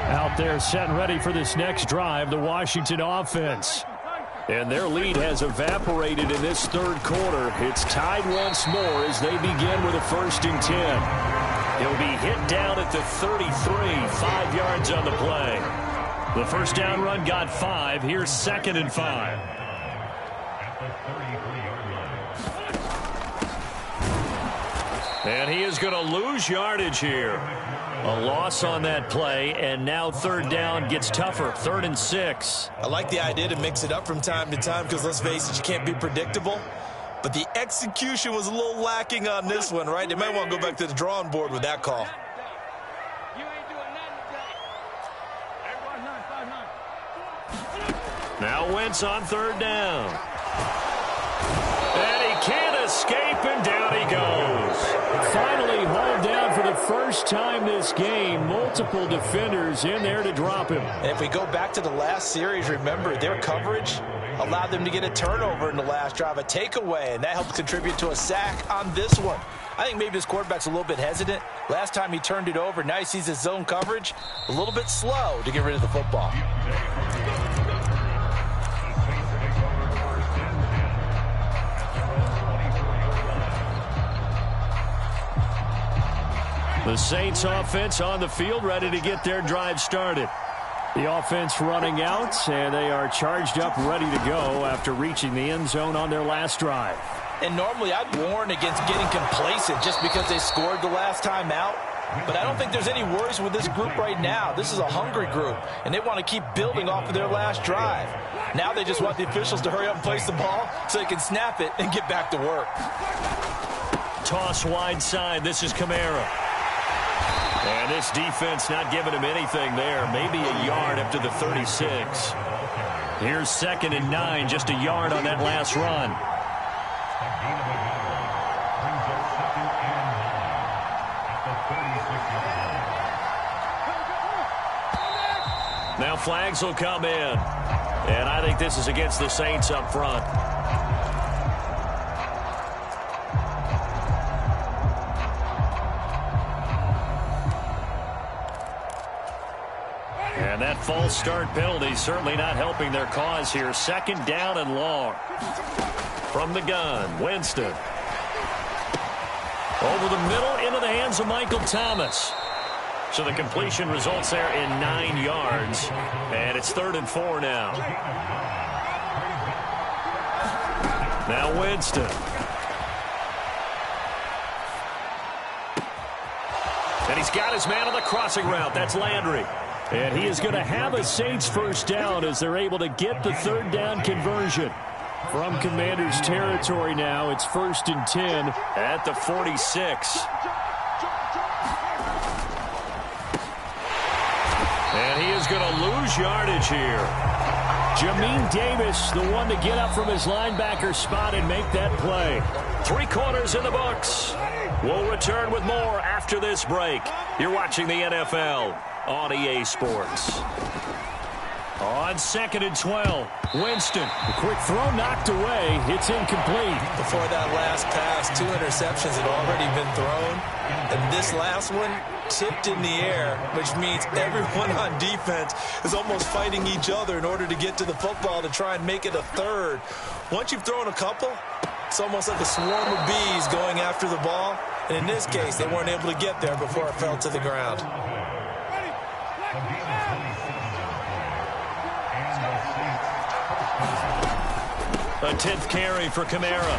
Out there set and ready for this next drive, the Washington offense. And their lead has evaporated in this 3rd quarter. It's tied once more as they begin with a 1st and 10. He'll be hit down at the 33, 5 yards on the play. The first down run got 5. Here's 2nd and 5. And he is going to lose yardage here. A loss on that play, and now 3rd down gets tougher. 3rd and 6. I like the idea to mix it up from time to time because, let's face it, you can't be predictable. But the execution was a little lacking on this one, right? They might want to go back to the drawing board with that call. Now Wentz on 3rd down. And he can't escape, and down he goes. Finally hauled down for the first time this game. Multiple defenders in there to drop him. And if we go back to the last series, remember, their coverage allowed them to get a turnover in the last drive, a takeaway, and that helped contribute to a sack on this one. I think maybe this quarterback's a little bit hesitant. Last time he turned it over, now he sees his zone coverage a little bit slow to get rid of the football. The Saints offense on the field, ready to get their drive started. The offense running out, and they are charged up, ready to go after reaching the end zone on their last drive. And normally I'd warn against getting complacent just because they scored the last time out. But I don't think there's any worries with this group right now. This is a hungry group, and they want to keep building off of their last drive. Now they just want the officials to hurry up and place the ball so they can snap it and get back to work. Toss wide side. This is Kamara. And this defense not giving him anything there. Maybe a yard up to the 36. Here's 2nd and 9, just a yard on that last run. Now flags will come in. And I think this is against the Saints up front. And that false start penalty certainly not helping their cause here. 2nd down and long. From the gun, Winston. Over the middle, into the hands of Michael Thomas. So the completion results there in 9 yards. And it's 3rd and 4 now. Now Winston. And he's got his man on the crossing route. That's Landry. And he is going to have a Saints first down as they're able to get the 3rd down conversion. From Commanders territory now, it's 1st and 10 at the 46. And he is going to lose yardage here. Jamin Davis, the one to get up from his linebacker spot and make that play. 3 quarters in the books. We'll return with more after this break. You're watching the NFL on EA Sports. On 2nd and 12, Winston. A quick throw knocked away. It's incomplete. Before that last pass, 2 interceptions had already been thrown. And this last one tipped in the air, which means everyone on defense is almost fighting each other in order to get to the football to try and make it a 3rd. Once you've thrown a couple, it's almost like a swarm of bees going after the ball. And in this case, they weren't able to get there before it fell to the ground. A 10th carry for Kamara.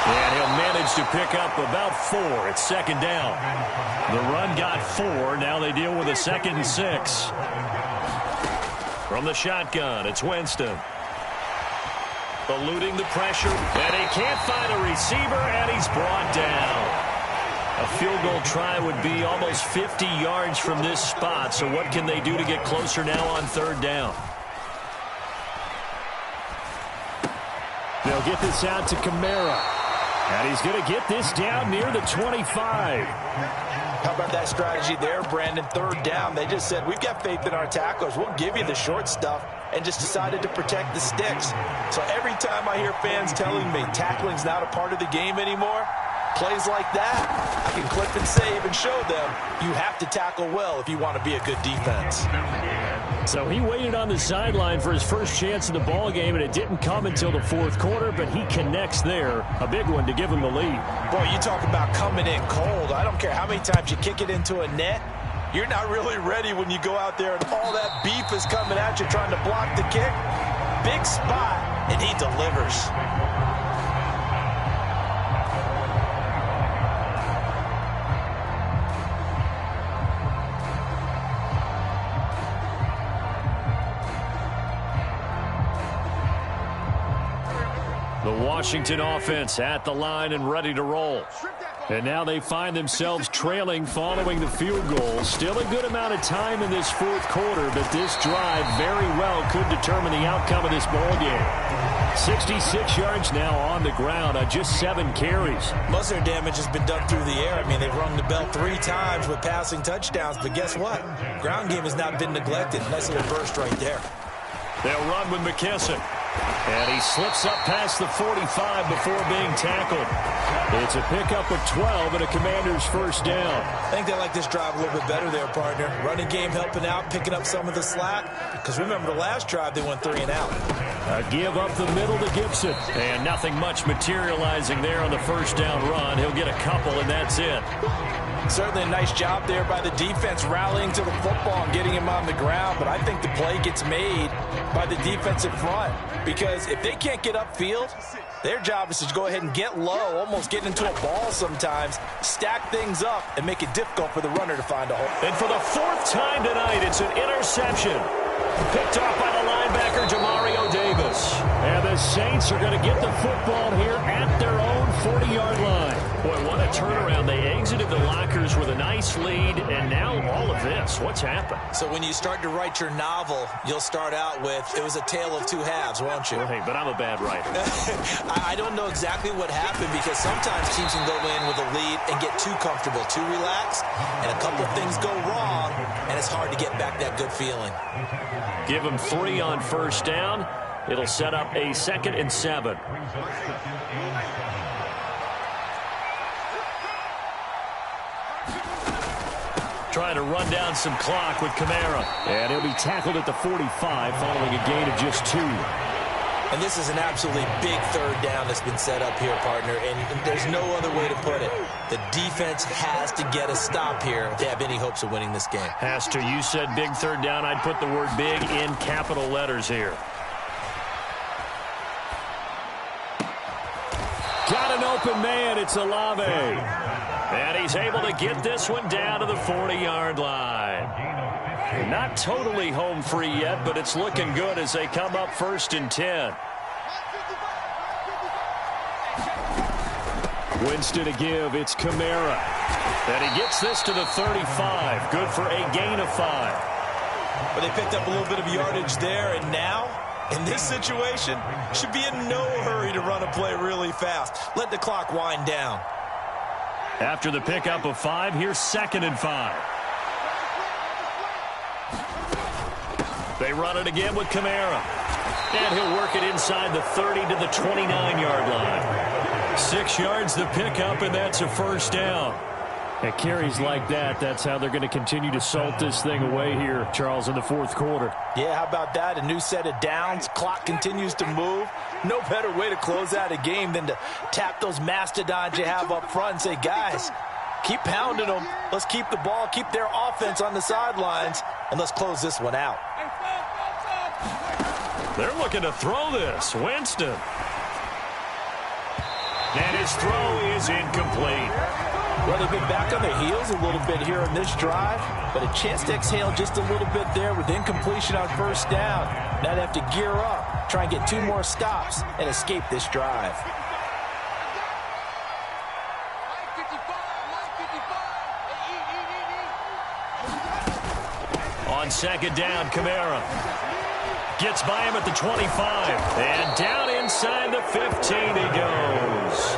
And he'll manage to pick up about 4. It's 2nd down. The run got 4. Now they deal with a 2nd and 6. From the shotgun, it's Winston. Eluding the pressure. And he can't find a receiver, and he's brought down. A field goal try would be almost 50 yards from this spot. So what can they do to get closer now on 3rd down? They'll get this out to Kamara. And he's going to get this down near the 25. How about that strategy there, Brandon? 3rd down. They just said, we've got faith in our tacklers. We'll give you the short stuff, and just decided to protect the sticks. So every time I hear fans telling me tackling's not a part of the game anymore, plays like that, I can clip and save and show them you have to tackle well if you want to be a good defense. So he waited on the sideline for his first chance in the ball game, and it didn't come until the fourth quarter, but he connects there. A big one to give him the lead. Boy, you talk about coming in cold. I don't care how many times you kick it into a net. You're not really ready when you go out there and all that beef is coming at you trying to block the kick. Big spot, and he delivers. The Washington offense at the line and ready to roll. And now they find themselves trailing following the field goal. Still a good amount of time in this fourth quarter, but this drive very well could determine the outcome of this ball game. 66 yards now on the ground on just 7 carries. Most of their damage has been done through the air. I mean, they've rung the bell 3 times with passing touchdowns, but guess what? Ground game has not been neglected. Nice little burst right there. They'll run with McKesson. And he slips up past the 45 before being tackled. It's a pickup of 12 and a Commander's first down. I think they like this drive a little bit better there, partner. Running game helping out, picking up some of the slack. Because remember, the last drive, they went 3 and out. A give up the middle to Gibson. And nothing much materializing there on the first down run. He'll get a couple, and that's it. Certainly a nice job there by the defense rallying to the football and getting him on the ground. But I think the play gets made by the defensive front. Because if they can't get upfield, their job is to go ahead and get low, almost get into a ball sometimes, stack things up, and make it difficult for the runner to find a hole. And for the 4th time tonight, it's an interception. Picked off by the linebacker, Demario Davis. And the Saints are going to get the football here at their own 40-yard line. Boy, what a turnaround. They exited the lockers with a nice lead, and now all of this. What's happened? So when you start to write your novel, you'll start out with, it was a tale of 2 halves, won't you? Well, hey, but I'm a bad writer. I don't know exactly what happened because sometimes teams can go in with a lead and get too comfortable, too relaxed, and a couple things go wrong, and it's hard to get back that good feeling. Give them 3 on first down. It'll set up a 2nd and 7. Trying to run down some clock with Kamara. And he'll be tackled at the 45 following a gain of just 2. And this is an absolutely big 3rd down that's been set up here, partner, and there's no other way to put it. The defense has to get a stop here if they have any hopes of winning this game. Has to. You said big 3rd down. I'd put the word big in capital letters here. Got an open man. It's Olave. And he's able to get this one down to the 40-yard line. Not totally home free yet, but it's looking good as they come up 1st and 10. Winston to give. It's Kamara. And he gets this to the 35. Good for a gain of 5. But they picked up a little bit of yardage there, and now, in this situation, should be in no hurry to run a play really fast. Let the clock wind down. After the pickup of 5, here's 2nd and 5. They run it again with Kamara. And he'll work it inside the 30 to the 29-yard line. 6 yards the pickup, and that's a first down. At carries like that, that's how they're going to continue to salt this thing away here, Charles, in the 4th quarter. Yeah, how about that? A new set of downs. Clock continues to move. No better way to close out a game than to tap those mastodons you have up front and say, guys, keep pounding them. Let's keep the ball, keep their offense on the sidelines, and let's close this one out. They're looking to throw this. Winston. And his throw is incomplete. Well, they've been back on their heels a little bit here in this drive, but a chance to exhale just a little bit there with incompletion on first down. Now they have to gear up, try and get 2 more stops, and escape this drive. On 2nd down, Kamara gets by him at the 25, and down inside the 15 he goes.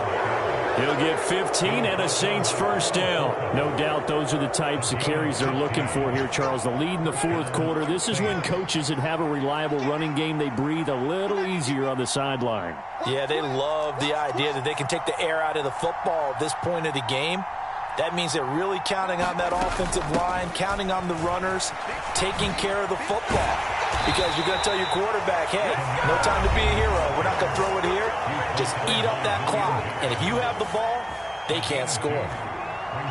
He'll get 15 and a Saints first down. No doubt those are the types of carries they're looking for here, Charles. The lead in the fourth quarter. This is when coaches that have a reliable running game, they breathe a little easier on the sideline. Yeah, they love the idea that they can take the air out of the football at this point of the game. That means they're really counting on that offensive line, counting on the runners, taking care of the football. Because you're going to tell your quarterback, hey, no time to be a hero. We're not going to throw it here. Just eat up that clock. And if you have the ball, they can't score.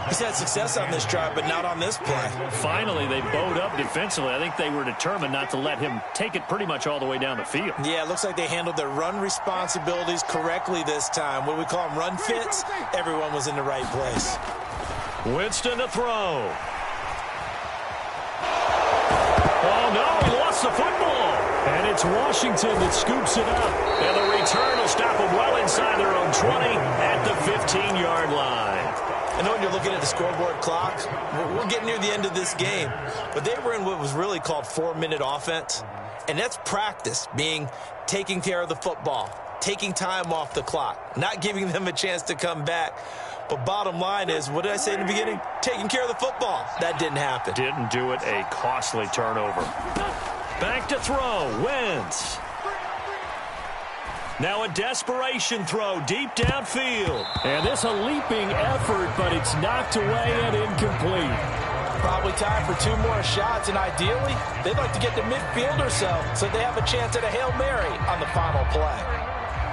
He's had success on this drive, but not on this play. Finally, they bowed up defensively. I think they were determined not to let him take it pretty much all the way down the field. Yeah, it looks like they handled their run responsibilities correctly this time. What do we call them, run fits? Everyone was in the right place. Winston to throw. Oh, no, he lost the football. And it's Washington that scoops it up. And the return will stop them well inside their own 20 at the 15-yard line. I know when you're looking at the scoreboard clock, we're getting near the end of this game, but they were in what was really called 4-minute offense, and that's practice, meaning taking care of the football, taking time off the clock, not giving them a chance to come back. But bottom line is, what did I say in the beginning? Taking care of the football. That didn't happen. Didn't do it. A costly turnover. Back to throw. Wentz. Now a desperation throw deep downfield. And this a leaping effort, but it's knocked away and incomplete. Probably time for 2 more shots, and ideally, they'd like to get to midfield or so they have a chance at a Hail Mary on the final play.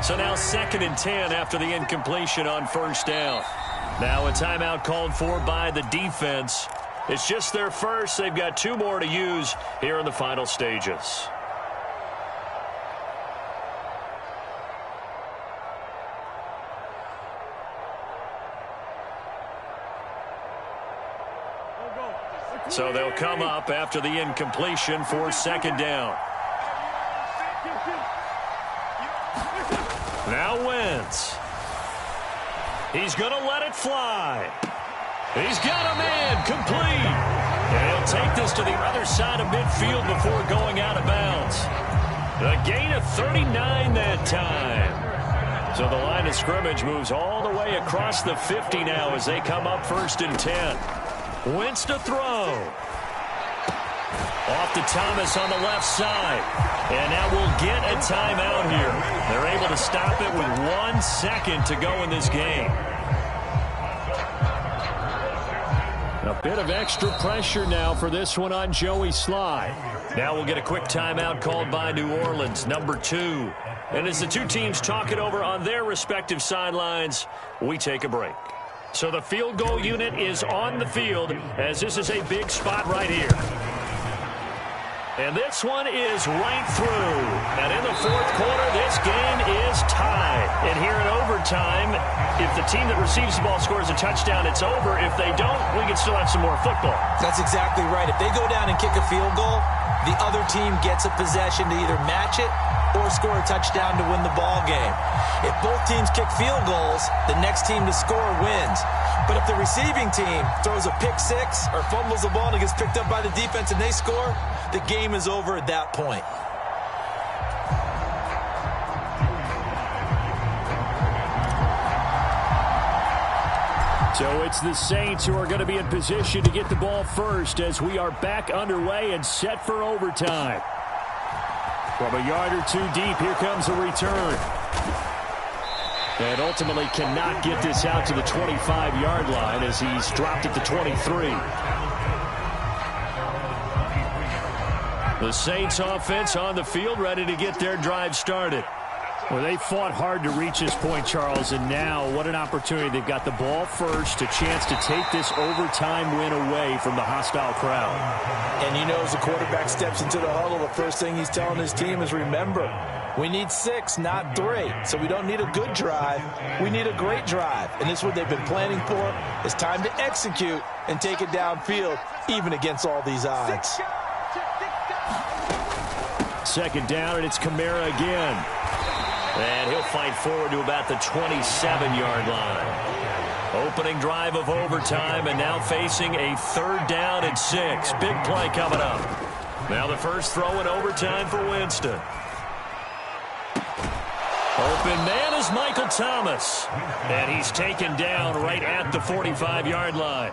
So now 2nd and 10 after the incompletion on first down. Now a timeout called for by the defense. It's just their first. They've got 2 more to use here in the final stages. So they'll come up after the incompletion for 2nd down. Now Wentz. He's going to let it fly. He's got a man complete. And he'll take this to the other side of midfield before going out of bounds. A gain of 39 that time. So the line of scrimmage moves all the way across the 50 now as they come up 1st and 10. Wentz to throw. Off to Thomas on the left side. And now we'll get a timeout here. They're able to stop it with 1 second to go in this game. A bit of extra pressure now for this one on Joey Sly. Now we'll get a quick timeout called by New Orleans, number 2. And as the 2 teams talk it over on their respective sidelines, we take a break. So the field goal unit is on the field as this is a big spot right here. And this one is right through. And in the 4th quarter, this game is tied. And here in overtime, if the team that receives the ball scores a touchdown, it's over. If they don't, we can still have some more football. That's exactly right. If they go down and kick a field goal, the other team gets a possession to either match it or score a touchdown to win the ball game. If both teams kick field goals, the next team to score wins. But if the receiving team throws a pick 6 or fumbles the ball and it gets picked up by the defense and they score, the game is over at that point. So it's the Saints who are going to be in position to get the ball first as we are back underway and set for overtime. From a yard or 2 deep, here comes the return. And ultimately cannot get this out to the 25-yard line as he's dropped it to 23. The Saints offense on the field ready to get their drive started. Well, they fought hard to reach this point, Charles, and now what an opportunity. They've got the ball first, a chance to take this overtime win away from the hostile crowd. And you know, as the quarterback steps into the huddle, the first thing he's telling his team is, remember, we need 6, not 3. So we don't need a good drive. We need a great drive. And this is what they've been planning for. It's time to execute and take it downfield, even against all these odds. 2nd down, and it's Kamara again. And he'll fight forward to about the 27-yard line. Opening drive of overtime, and now facing a 3rd down and 6. Big play coming up. Now the first throw in overtime for Winston. Open man is Michael Thomas. And he's taken down right at the 45-yard line.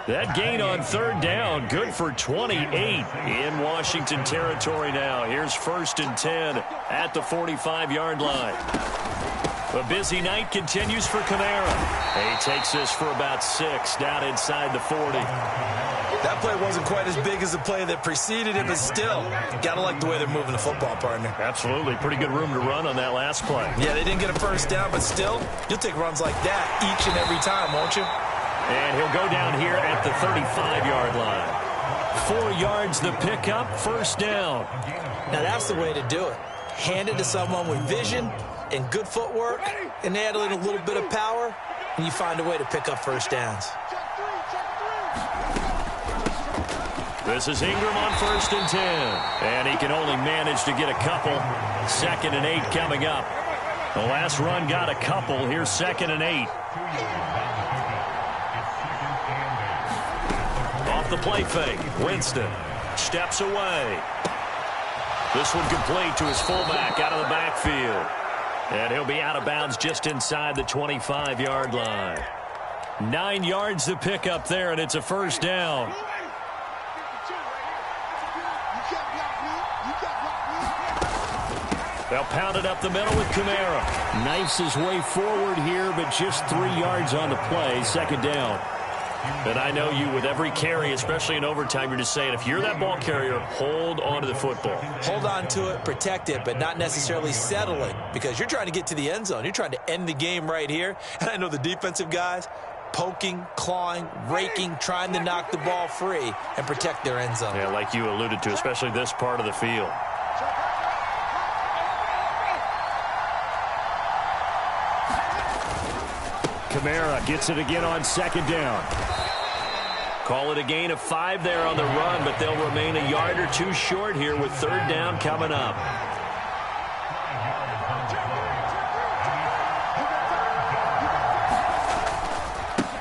That gain on third down, good for 28 in Washington territory now. Here's 1st and 10 at the 45-yard line. A busy night continues for Kamara. He takes this for about 6 down inside the 40. That play wasn't quite as big as the play that preceded it, but still, you got to like the way they're moving the football, partner. Absolutely. Pretty good room to run on that last play. Yeah, they didn't get a first down, but still, you'll take runs like that each and every time, won't you? And he'll go down here at the 35-yard line. 4 yards the pickup, 1st down. Now, that's the way to do it. Hand it to someone with vision and good footwork and add in a little bit of power, and you find a way to pick up first downs. This is Ingram on 1st and 10. And he can only manage to get a couple. 2nd and 8 coming up. The last run got a couple. Here's 2nd and 8. Off the play fake. Winston steps away. This one complete to his fullback out of the backfield. And he'll be out of bounds just inside the 25-yard line. 9 yards to pick up there, and it's a 1st down. They'll pound it up the middle with Kamara. Knifes his way forward here, but just 3 yards on the play. 2nd down. And I know you, with every carry, especially in overtime, you're just saying, if you're that ball carrier, hold on to the football. Hold on to it, protect it, but not necessarily settle it, because you're trying to get to the end zone. You're trying to end the game right here. And I know the defensive guys, poking, clawing, raking, trying to knock the ball free and protect their end zone. Yeah, like you alluded to, especially this part of the field. Kamara gets it again on 2nd down. Call it a gain of 5 there on the run, but they'll remain a yard or 2 short here with 3rd down coming up.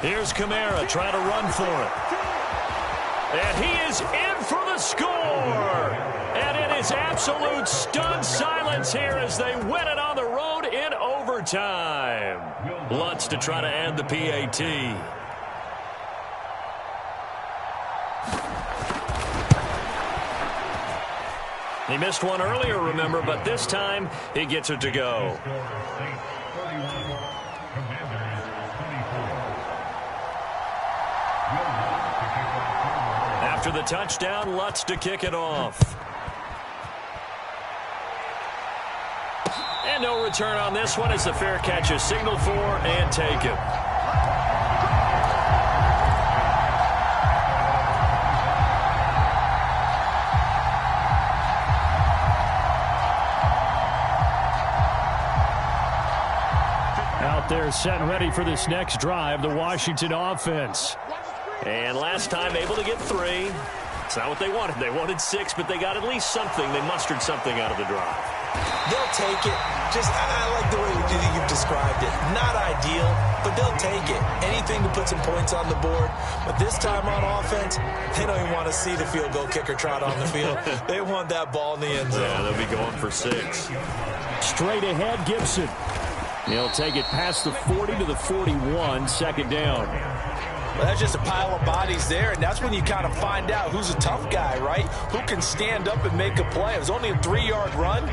Here's Kamara trying to run for it. And he is in for the score. And it is absolute stunned silence here as they win it on the road in overtime. Lutz to try to add the PAT. He missed one earlier, remember, but this time he gets it to go. After the touchdown, Lutz to kick it off. And no return on this one as the fair catch is signaled for and taken. Out there set and ready for this next drive, the Washington offense. And last time able to get 3. It's not what they wanted. They wanted 6, but they got at least something. They mustered something out of the drive. They'll take it. I like the way you've described it. Not ideal, but they'll take it. Anything to put some points on the board. But this time on offense, they don't even want to see the field goal kicker trot on the field. They want that ball in the end zone. Yeah, they'll be going for 6. Straight ahead, Gibson. He'll take it past the 40 to the 41, 2nd down. Well, that's just a pile of bodies there, and that's when you kind of find out who's a tough guy, right? Who can stand up and make a play. It was only a 3-yard run,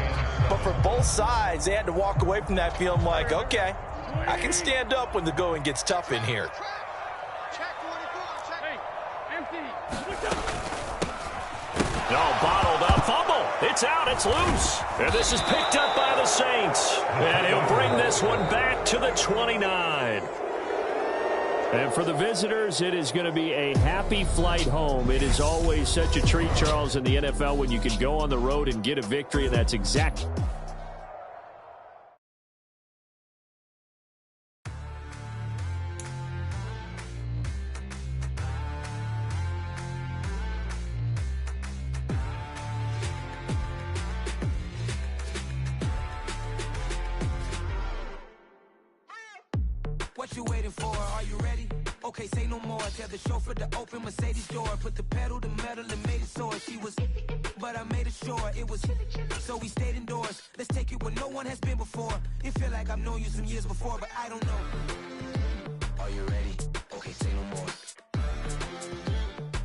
but for both sides, they had to walk away from that feeling like, okay, I can stand up when the going gets tough in here. No, bottled up, fumble. It's out, it's loose. And this is picked up by the Saints. And he'll bring this one back to the 29. And for the visitors, it is going to be a happy flight home. It is always such a treat, Charles, in the NFL when you can go on the road and get a victory, and that's exactly. What you waiting for? Are you ready? Okay, say no more. Tell the chauffeur to open Mercedes door. Put the pedal to metal and made it soar. She was, but I made it sure it was. So we stayed indoors. Let's take it where no one has been before. It feel like I've known you some years before, but I don't know. Are you ready? Okay, say no more.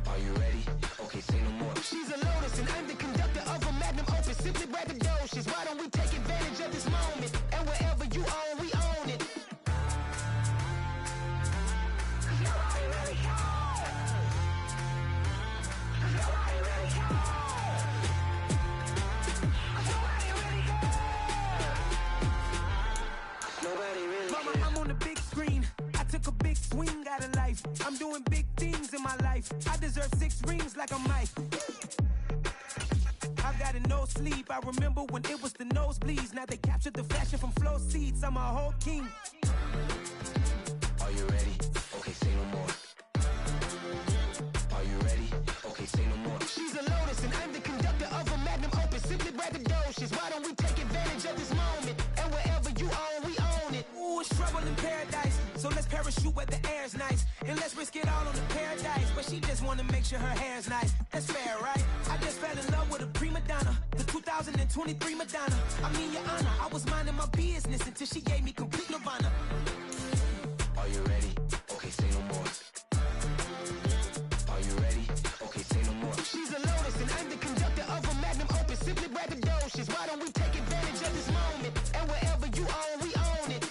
Are you ready? Okay, say no more. She's a Lotus and I'm the conductor of a Magnum Opus. Simply braggadocious. Why don't we take advantage of this moment? And wherever you own, we own it. Mama, I'm on the big screen. I took a big swing out of life. I'm doing big things in my life. I deserve 6 rings like a Mike. I've got no sleep. I remember when it was the nosebleeds. Now they captured the fashion from flow seats. I'm a whole king. Are you ready? Okay, say no more. Are you ready? Okay, say no more. She's a Lotus and I'm the conductor of a Magnum Opus. Simply braggadocious. Why don't we take advantage of this moment? And wherever you own, we own it. Ooh, it's trouble in paradise. So let's parachute where the air's nice. And let's risk it all on the paradise. But she just wanna make sure her hair's nice. That's fair, right? I just fell in love with a prima donna. The 2023 Madonna. I mean, your honor, I was minding my business until she gave me complete nirvana. Are you ready? Okay, say no more. Are you ready? Okay, say no more. She's a Lotus and I'm the conductor of a Magnum Opus. Simply braggadocious. Why don't we take advantage of this moment? And wherever you own, we own it.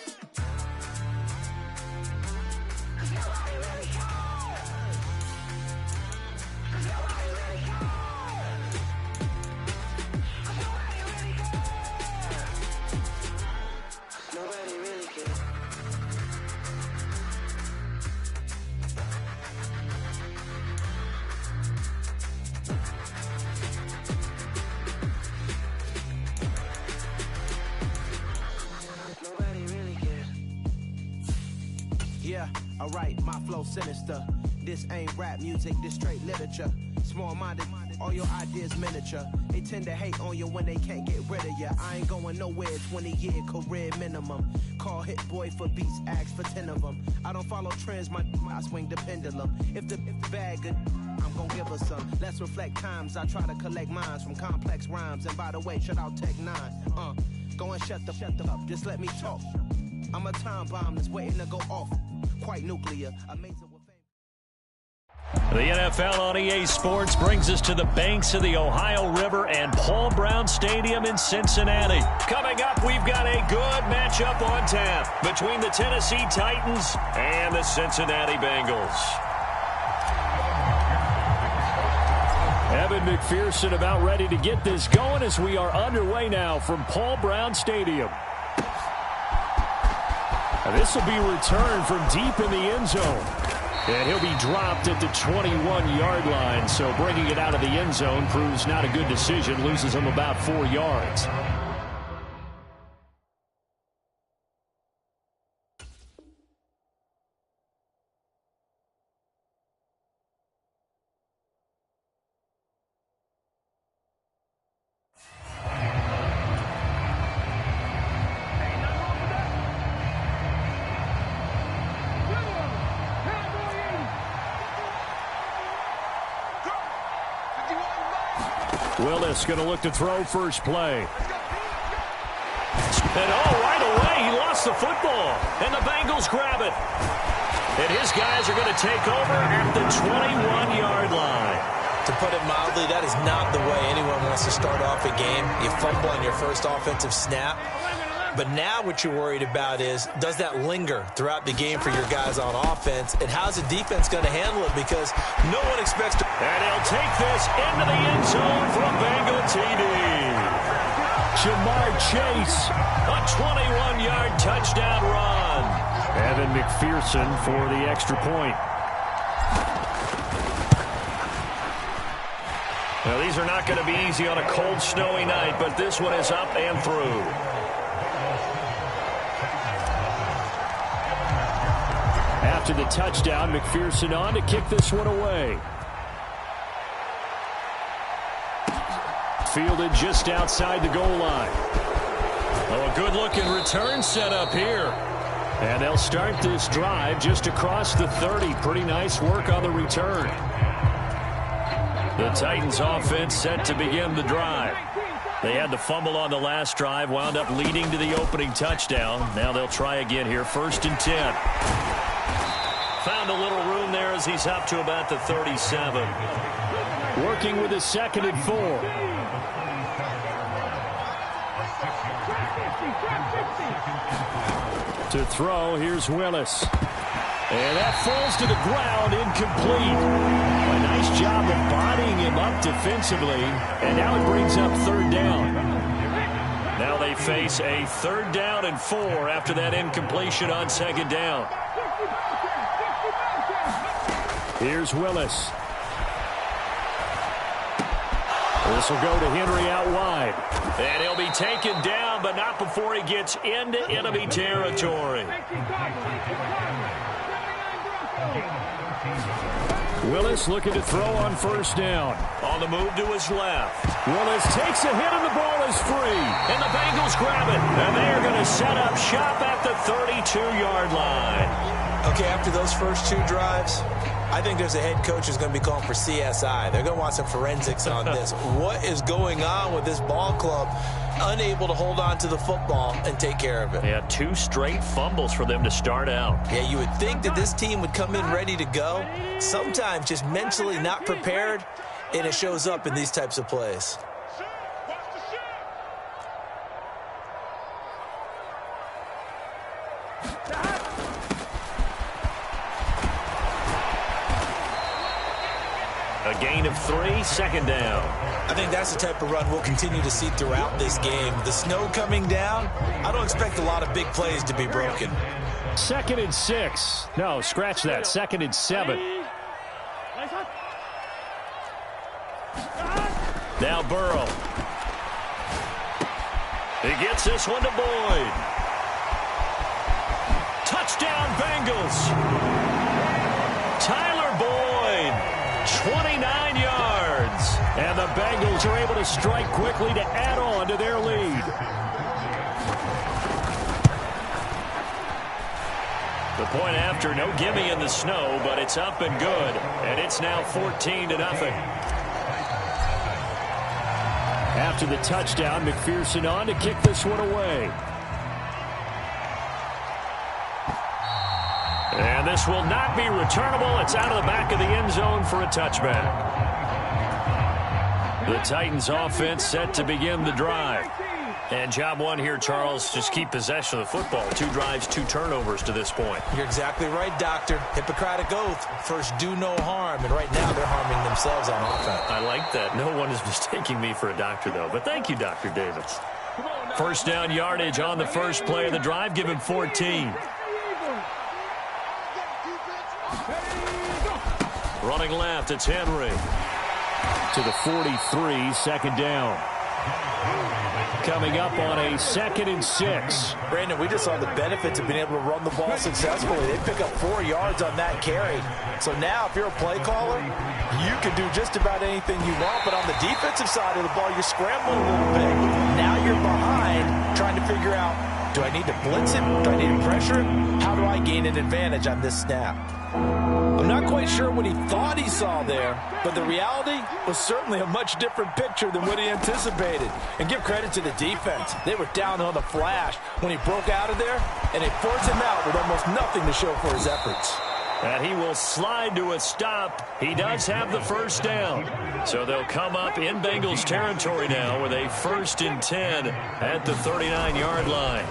Nobody really cares. Nobody really cares. Yeah, alright, my flow sinister. This ain't rap music, this straight literature. Small-minded, all your ideas miniature. They tend to hate on you when they can't get rid of you. I ain't going nowhere, 20-year career minimum. Call Hit Boy for beats, ask for 10 of them. I don't follow trends, I swing the pendulum. If the bag good, I'm gonna give her some. Let's reflect times, I try to collect minds from complex rhymes. And by the way, shout out Tech 9. Go and shut the up, just let me talk. I'm a time bomb that's waiting to go off. Quite nuclear, amazing. The NFL on EA Sports brings us to the banks of the Ohio River and Paul Brown Stadium in Cincinnati. Coming up, we've got a good matchup on tap between the Tennessee Titans and the Cincinnati Bengals. Evan McPherson about ready to get this going as we are underway now from Paul Brown Stadium. This will be returned from deep in the end zone. And he'll be dropped at the 21-yard line, so bringing it out of the end zone proves not a good decision, loses him about 4 yards. Willis going to look to throw first play. And right away, he lost the football. And the Bengals grab it. And his guys are going to take over at the 21-yard line. To put it mildly, that is not the way anyone wants to start off a game. You fumble on your first offensive snap. But now what you're worried about is, does that linger throughout the game for your guys on offense? And how's the defense going to handle it? Because no one expects to... And he'll take this into the end zone for a Bengal TD. Jamar Chase, a 21-yard touchdown run. Evan McPherson for the extra point. Now, these are not going to be easy on a cold, snowy night, but this one is up and through. After the touchdown, McPherson on to kick this one away. Fielded just outside the goal line. Oh, a good-looking return set up here. And they'll start this drive just across the 30. Pretty nice work on the return. The Titans offense set to begin the drive. They had the fumble on the last drive, wound up leading to the opening touchdown. Now they'll try again here, 1st and 10. Found a little room there as he's up to about the 37. Working with his 2nd and 4. To throw, here's Willis. And that falls to the ground, incomplete. A nice job of bodying him up defensively. And now it brings up 3rd down. Now they face a 3rd down and 4 after that incompletion on 2nd down. Here's Willis. This will go to Henry out wide. And he'll be taken down, but not before he gets into enemy territory. Willis looking to throw on 1st down. On the move to his left. Willis takes a hit and the ball is free. And the Bengals grab it. And they're going to set up shop at the 32-yard line. Okay, after those first 2 drives, I think there's a head coach who's going to be calling for CSI. They're going to want some forensics on this. What is going on with this ball club? Unable to hold on to the football and take care of it. Yeah, 2 straight fumbles for them to start out. Yeah, you would think that this team would come in ready to go. Sometimes just mentally not prepared, and it shows up in these types of plays. A gain of 3, 2nd down. I think that's the type of run we'll continue to see throughout this game. The snow coming down, I don't expect a lot of big plays to be broken. 2nd and 6. No, scratch that. 2nd and 7. Now Burrow. He gets this one to Boyd. Touchdown Bengals. Tyler Boyd, 29 yards. And the Bengals are able to strike quickly to add on to their lead. The point after, no gimme in the snow, but it's up and good. And it's now 14-0. After the touchdown, McPherson on to kick this one away. And this will not be returnable. It's out of the back of the end zone for a touchback. The Titans offense set to begin the drive. And job one here, Charles, just keep possession of the football. 2 drives, 2 turnovers to this point. You're exactly right, Doctor. Hippocratic oath. First, do no harm. And right now, they're harming themselves on offense. I like that. No one is mistaking me for a doctor, though. But thank you, Dr. Davis. 1st down yardage on the first play of the drive. Give him 14. Running left, it's Henry. To the 43, 2nd down. Coming up on a 2nd and 6. Brandon, we just saw the benefits of being able to run the ball successfully. They pick up 4 yards on that carry. So now, if you're a play caller, you can do just about anything you want. But on the defensive side of the ball, you're scrambling a little bit. Now you're behind, trying to figure out, do I need to blitz him? Do I need to pressure him? How do I gain an advantage on this snap? I'm not quite sure what he thought he saw there, but the reality was certainly a much different picture than what he anticipated. And give credit to the defense. They were down on the flash when he broke out of there, and they forced him out with almost nothing to show for his efforts. And he will slide to a stop. He does have the 1st down. So they'll come up in Bengals territory now with a 1st and 10 at the 39-yard line.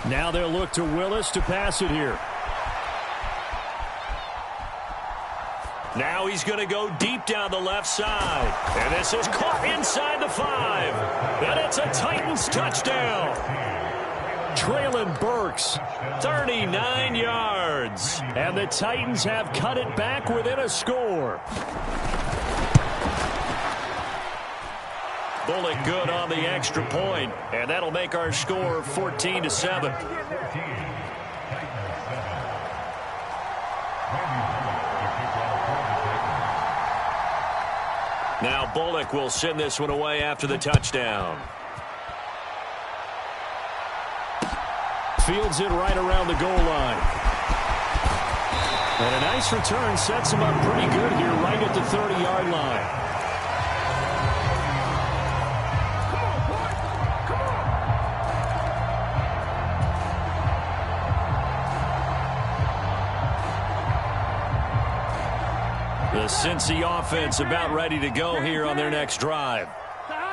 Now they'll look to Willis to pass it here. Now he's going to go deep down the left side. And this is caught inside the 5. And it's a Titans touchdown. Traylon Burks, 39 yards. And the Titans have cut it back within a score. Bullock good on the extra point. And that'll make our score 14-7. Now Bullock will send this one away after the touchdown. Fields it right around the goal line. And a nice return sets him up pretty good here right at the 30-yard line. The Cincy offense about ready to go here on their next drive.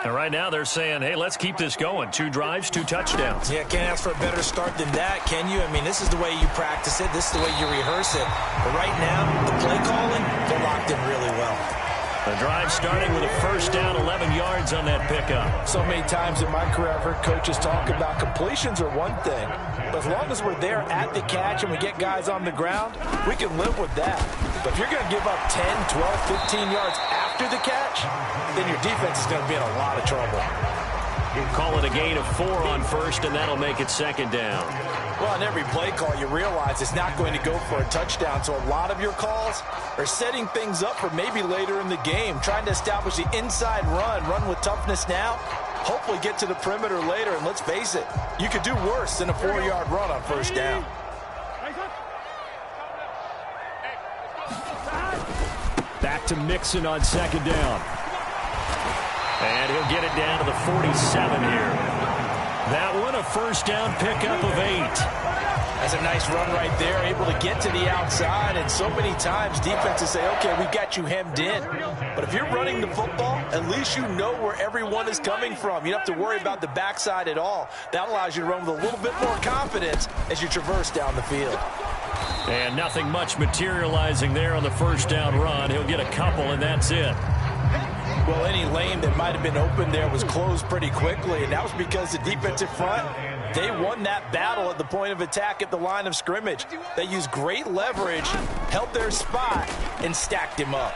And right now they're saying, hey, let's keep this going. 2 drives, 2 touchdowns. Yeah, can't ask for a better start than that, can you? I mean, this is the way you practice it. This is the way you rehearse it. But right now, the play calling, they're locked in really well. The drive starting with a first down, 11 yards on that pickup. So many times in my career, I've heard coaches talk about completions are one thing. But as long as we're there at the catch and we get guys on the ground, we can live with that. But if you're going to give up 10, 12, 15 yards after the catch, then your defense is going to be in a lot of trouble. Call it a gain of 4 on first, and that'll make it second down. Well, on every play call, you realize it's not going to go for a touchdown. So a lot of your calls are setting things up for maybe later in the game, trying to establish the inside run with toughness now, hopefully get to the perimeter later. And let's face it, you could do worse than a 4-yard run on first down. Back to Mixon on second down. And he'll get it down to the 47 here. That one, a first down pickup of 8. That's a nice run right there, able to get to the outside. And so many times defenses say, okay, we got you hemmed in. But if you're running the football, at least you know where everyone is coming from. You don't have to worry about the backside at all. That allows you to run with a little bit more confidence as you traverse down the field. And nothing much materializing there on the first down run. He'll get a couple, and that's it. Well, any lane that might have been open there was closed pretty quickly, and that was because the defensive front, they won that battle at the point of attack at the line of scrimmage. They used great leverage, held their spot, and stacked him up.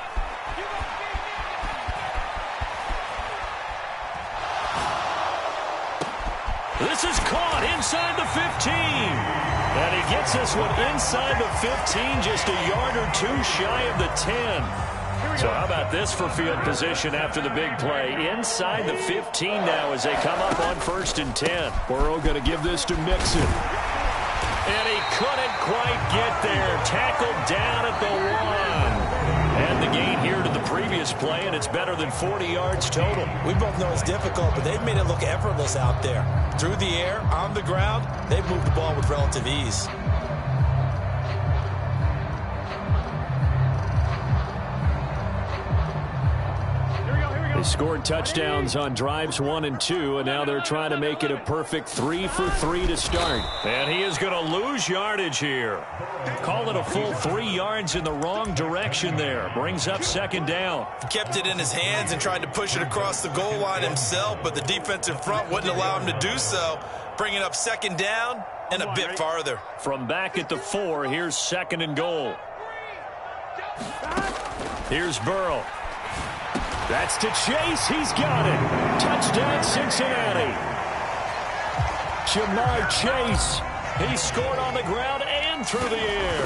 This is caught inside the 15. And he gets this one inside the 15, just a yard or 2 shy of the 10. So how about this for field position after the big play? Inside the 15 now as they come up on 1st and 10. Burrow going to give this to Mixon. And he couldn't quite get there. Tackled down at the 1. And the gain here to the previous play, and it's better than 40 yards total. We both know it's difficult, but they've made it look effortless out there. Through the air, on the ground, they've moved the ball with relative ease. They scored touchdowns on drives 1 and 2, and now they're trying to make it a perfect 3 for 3 to start. And he is going to lose yardage here. Call it a full 3 yards in the wrong direction there. Brings up second down. He kept it in his hands and tried to push it across the goal line himself, but the defensive front wouldn't allow him to do so. Bringing up second down and a bit farther. From back at the 4, here's second and goal. Here's Burrow. That's to Chase. He's got it. Touchdown, Cincinnati. Jamar Chase. He scored on the ground and through the air.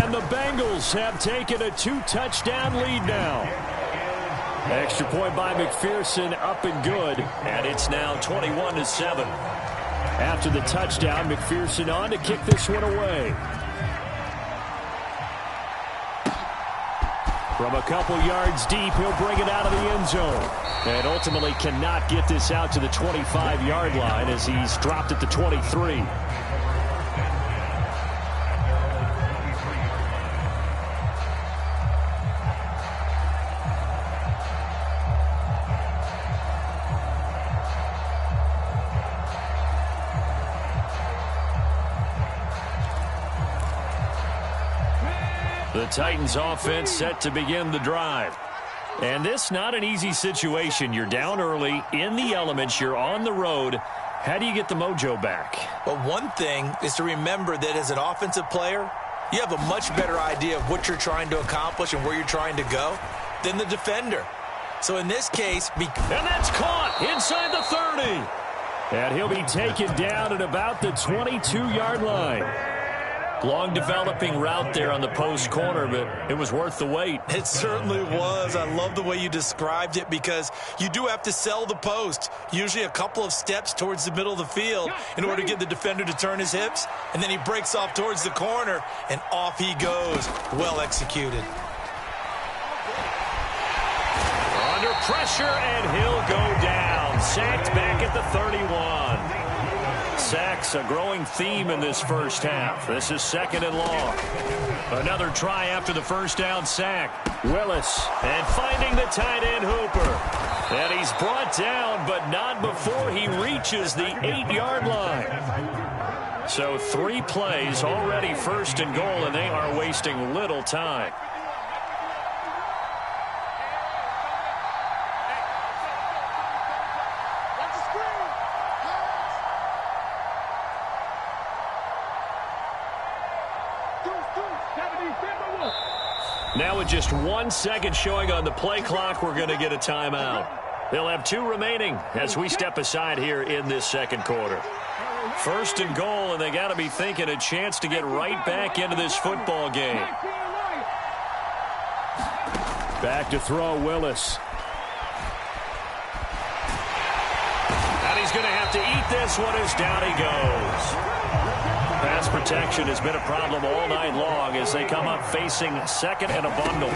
And the Bengals have taken a 2-touchdown lead now. Extra point by McPherson, up and good. And it's now 21-7. After the touchdown, McPherson on to kick this one away. From a couple yards deep, he'll bring it out of the end zone. And ultimately cannot get this out to the 25-yard line as he's dropped at the 23. The Titans offense set to begin the drive. And this not an easy situation. You're down early, in the elements, you're on the road. How do you get the mojo back? Well, one thing is to remember that as an offensive player, you have a much better idea of what you're trying to accomplish and where you're trying to go than the defender. So in this case... And that's caught inside the 30. And he'll be taken down at about the 22-yard line. Long developing route there on the post corner, but it was worth the wait. It certainly was. I love the way you described it because you do have to sell the post. Usually a couple of steps towards the middle of the field in order to get the defender to turn his hips. And then he breaks off towards the corner, and off he goes. Well executed. Under pressure, and he'll go down. Sacked back at the 31. Sacks, a growing theme in this first half. This is 2nd and long. Another try after the first down sack. Willis, and finding the tight end Hooper. And he's brought down, but not before he reaches the 8-yard line. So 3 plays, already 1st and goal, and they are wasting little time. Now with just 1 second showing on the play clock, we're going to get a timeout. They'll have 2 remaining as we step aside here in this 2nd quarter. 1st and goal, and they got to be thinking a chance to get right back into this football game. Back to throw, Willis. And he's going to have to eat this one as down he goes. Pass protection has been a problem all night long as they come up facing 2nd and a bundle.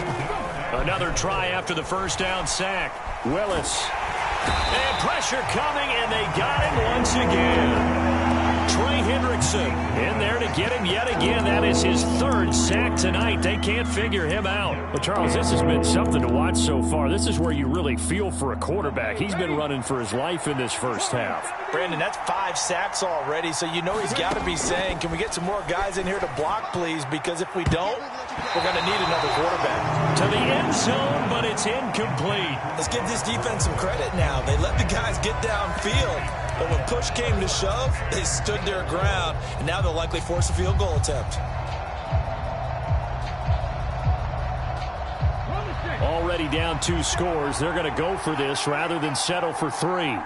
Another try after the first down sack. Willis. And pressure coming, and they got him once again. Trey Hendrickson in there to get him yet again. That is his 3rd sack tonight. They can't figure him out. Well, Charles, this has been something to watch so far. This is where you really feel for a quarterback. He's been running for his life in this first half. Brandon, that's 5 sacks already, so you know he's got to be saying, can we get some more guys in here to block, please? Because if we don't, we're going to need another quarterback. To the end zone, but it's incomplete. Let's give this defense some credit now. They let the guys get downfield. But when push came to shove, they stood their ground, and now they'll likely force a field goal attempt. Already down 2 scores. They're going to go for this rather than settle for 3.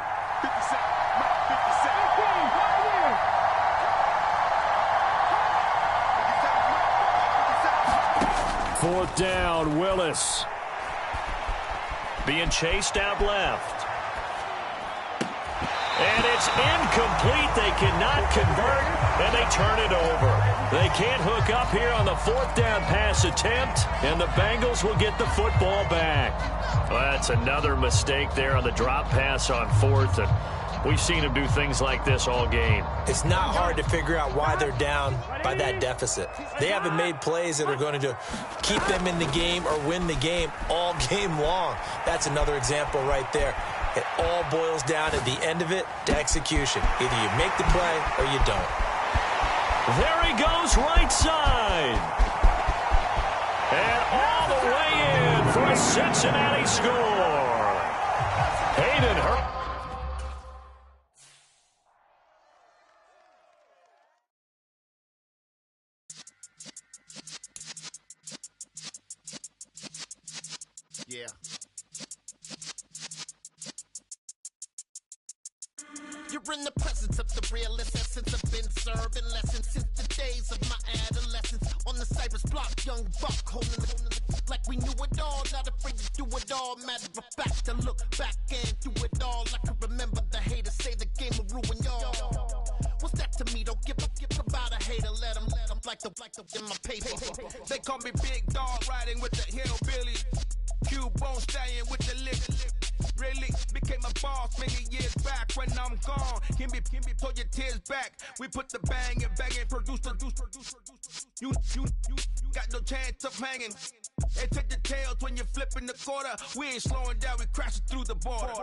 Fourth down, Willis. Being chased out left. And it's incomplete. They cannot convert, and they turn it over. They can't hook up here on the 4th down pass attempt, and the Bengals will get the football back. Well, that's another mistake there on the drop pass on 4th, and we've seen them do things like this all game. It's not hard to figure out why they're down by that deficit. They haven't made plays that are going to keep them in the game or win the game all game long. That's another example right there. It all boils down at the end of it to execution. Either you make the play or you don't. There he goes, right side. And all the way in for a Cincinnati score. Hayden Hurst. Yeah. You're in the presence of the realest essence. I've been serving lessons since the days of my adolescence. On the Cypress block, young buck holding the like we knew it all. Not afraid to do it all. Matter of fact, to look back and do it all. I can remember the haters say the game will ruin y'all. What's that to me? Don't give about a hater. Let them like the in my paper. They call me Big Dog, riding with the hillbilly. Cubone stallion with the lip. Really became a boss many years back. When I'm gone, can be pull your tears back. We put the bang and produce. You got no chance of hanging. They take the tails when you're flipping the quarter. We ain't slowing down, we crashing through the border.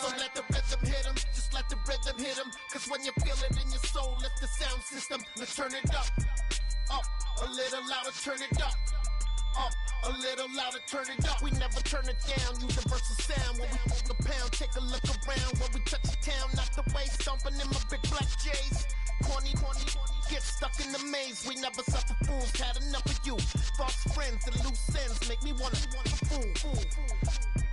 So let the rhythm hit him, just let the rhythm hit him. Cause when you feel it in your soul, it's the sound system. Let's turn it up, a little louder, turn it up, a little louder, turn it up. We never turn it down, universal sound. When we hold the pound, take a look around. When we touch the town, not the way, stomping in my big black J's. Corny, get stuck in the maze. We never suffer fools, had enough of you. False friends. friends and loose ends make me wanna fool.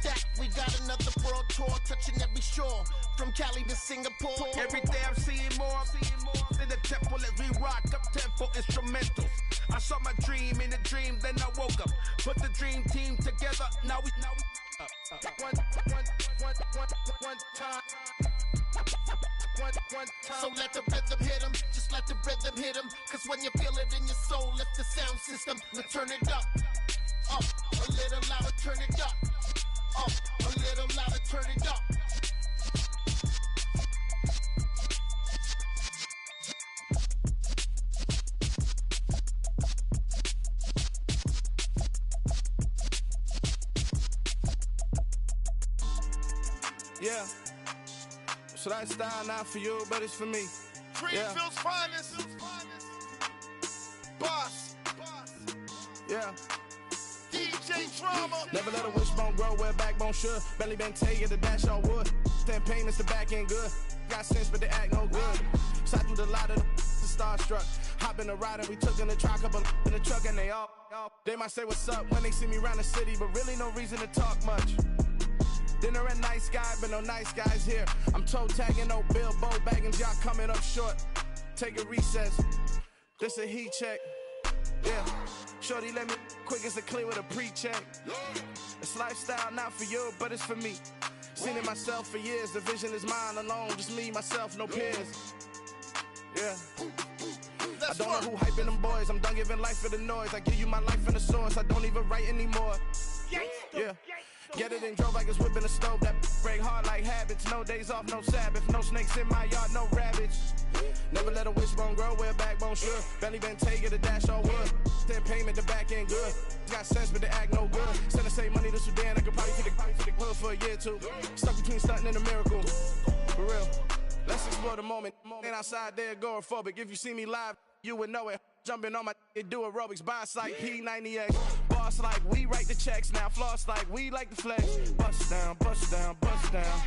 That we got another world tour touching every shore from Cali to Singapore. Every day I'm seeing more in the temple as we rock up tempo instrumentals. I saw my dream in a dream, then I woke up. Put the dream team together. Now we one time. So let the rhythm hit 'em, just let the rhythm hit 'em. Cause when you feel it in your soul, lift the sound system. Now turn it up, a little louder, turn it up, a little louder, turn it up. Yeah. So that style not for you, but it's for me. Greenfield's finest. Boss. Yeah. DJ Drama. Never let a wishbone grow where a backbone should. Belly been take it, the dash all wood. 10 payments, the back end good. Got sense, but they act no good. Side through the lot of the starstruck. Hop in the ride and we took in the truck, couple in the truck and they all. They might say what's up when they see me around the city, but really no reason to talk much. Dinner at nice guy, but no nice guys here. I'm toe tagging, no Bilbo Baggins, y'all coming up short. Take a recess. This a heat check. Yeah. Shorty let me quick as a clear with a pre-check. It's lifestyle not for you, but it's for me. Seen it myself for years. The vision is mine alone. Just me, myself, no peers. Yeah. I don't know who hyping them boys. I'm done giving life for the noise. I give you my life in the source. I don't even write anymore. Yeah. Get it and drove like it's whipping a stove. That break hard like habits. No days off, no Sabbath. No snakes in my yard, no rabbits. Never let a wishbone grow where a backbone should. Belly been take it, the dash all wood. 10 payment, the back end good. Got sense, but they act no good. Send the same money to Sudan. I could probably take the hood for a year or two. Stuck between stunting and a miracle. For real. Let's explore the moment. Ain't outside there agoraphobic. If you see me live, you would know it. Jumping on my do aerobics, boss like P90X. Boss like we write the checks now. Floss like we like the flex. Bust down, bust down, bust down.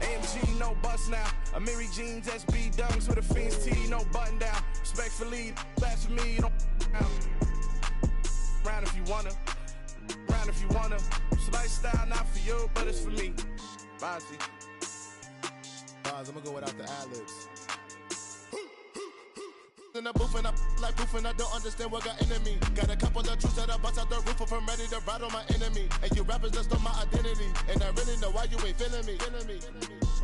AMG, no bust now. Amiri jeans, SB dunks with a Fiends T, no button down. Respectfully, blasphemy, you don't round if you wanna. Round if you wanna. So lifestyle not for you, but it's for me. Bossy. Boss, I'm gonna go without the ad-libs. In the booth and I like proof and I don't understand what got into me. Got a couple of truths that I bust out the roof if I'm ready to ride on my enemy. And you rappers just stole my identity. And I really know why you ain't feeling me.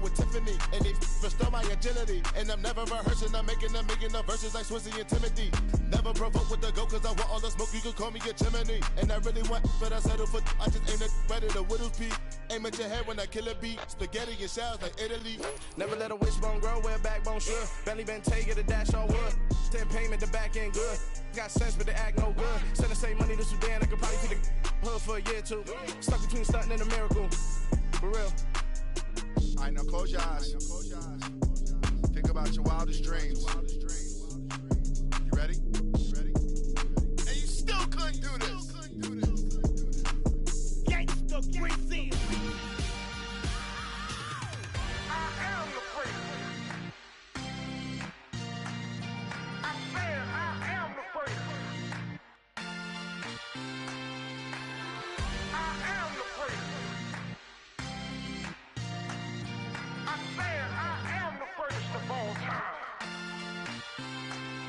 With Tiffany and they restore my agility. And I'm never rehearsing, I'm making a million of verses like Swizzy and Timothy. Never provoke with the go cause I want all the smoke, you can call me a chimney. And I really want, but I settle for I just ain't ready to Widow's Peak. Aim at your head when I kill a beat. Spaghetti and shells like Italy. Never let a wishbone grow where a backbone should. Belly been take it, the dash all wood. 10 payment, the back end good. Got sense, but they act no good. Send the same money to Sudan, I could probably take the hood for a year or two. Stuck between stunting and a miracle. For real. I know, close your eyes. Think about your wildest dreams. You ready? And you still couldn't do this. Gangsta Greasy. I am the prince. I said I am the prince. I am the prince. I said I am the first of all time.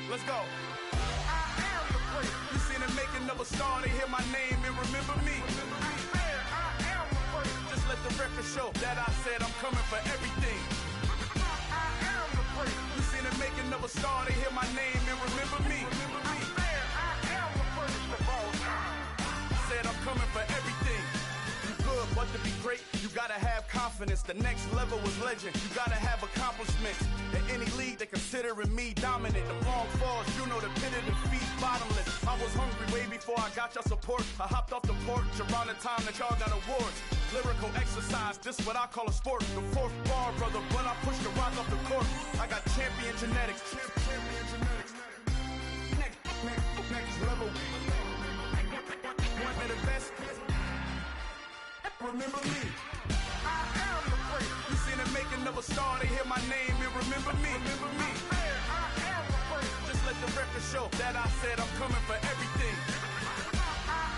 Let's go. I am the prince. You seen the making of a star, they hear my name and remember me. I said I am the prince. Just let the record show that I said I'm coming for everything. I am the prince. You seen the making of a star, they hear my name and remember me. I said I am the first of all time. Said I'm coming for everything. You good, but to be great, you gotta have confidence. The next level was legend. You gotta have accomplishments. In any league, they considering me dominant. The wrong falls, you know the pit of defeat, bottomless. I was hungry way before I got your support. I hopped off the porch around the time that y'all got awards. Lyrical exercise, this what I call a sport. The fourth bar, brother, when I push the rock off the court. I got champion genetics. Champion genetics. Next level. One of the best. Remember me. I am the prince. You seen the making of a star, they hear my name and remember me. Remember me. I said I am the prince. Just let the record show that I said I'm coming for everything. I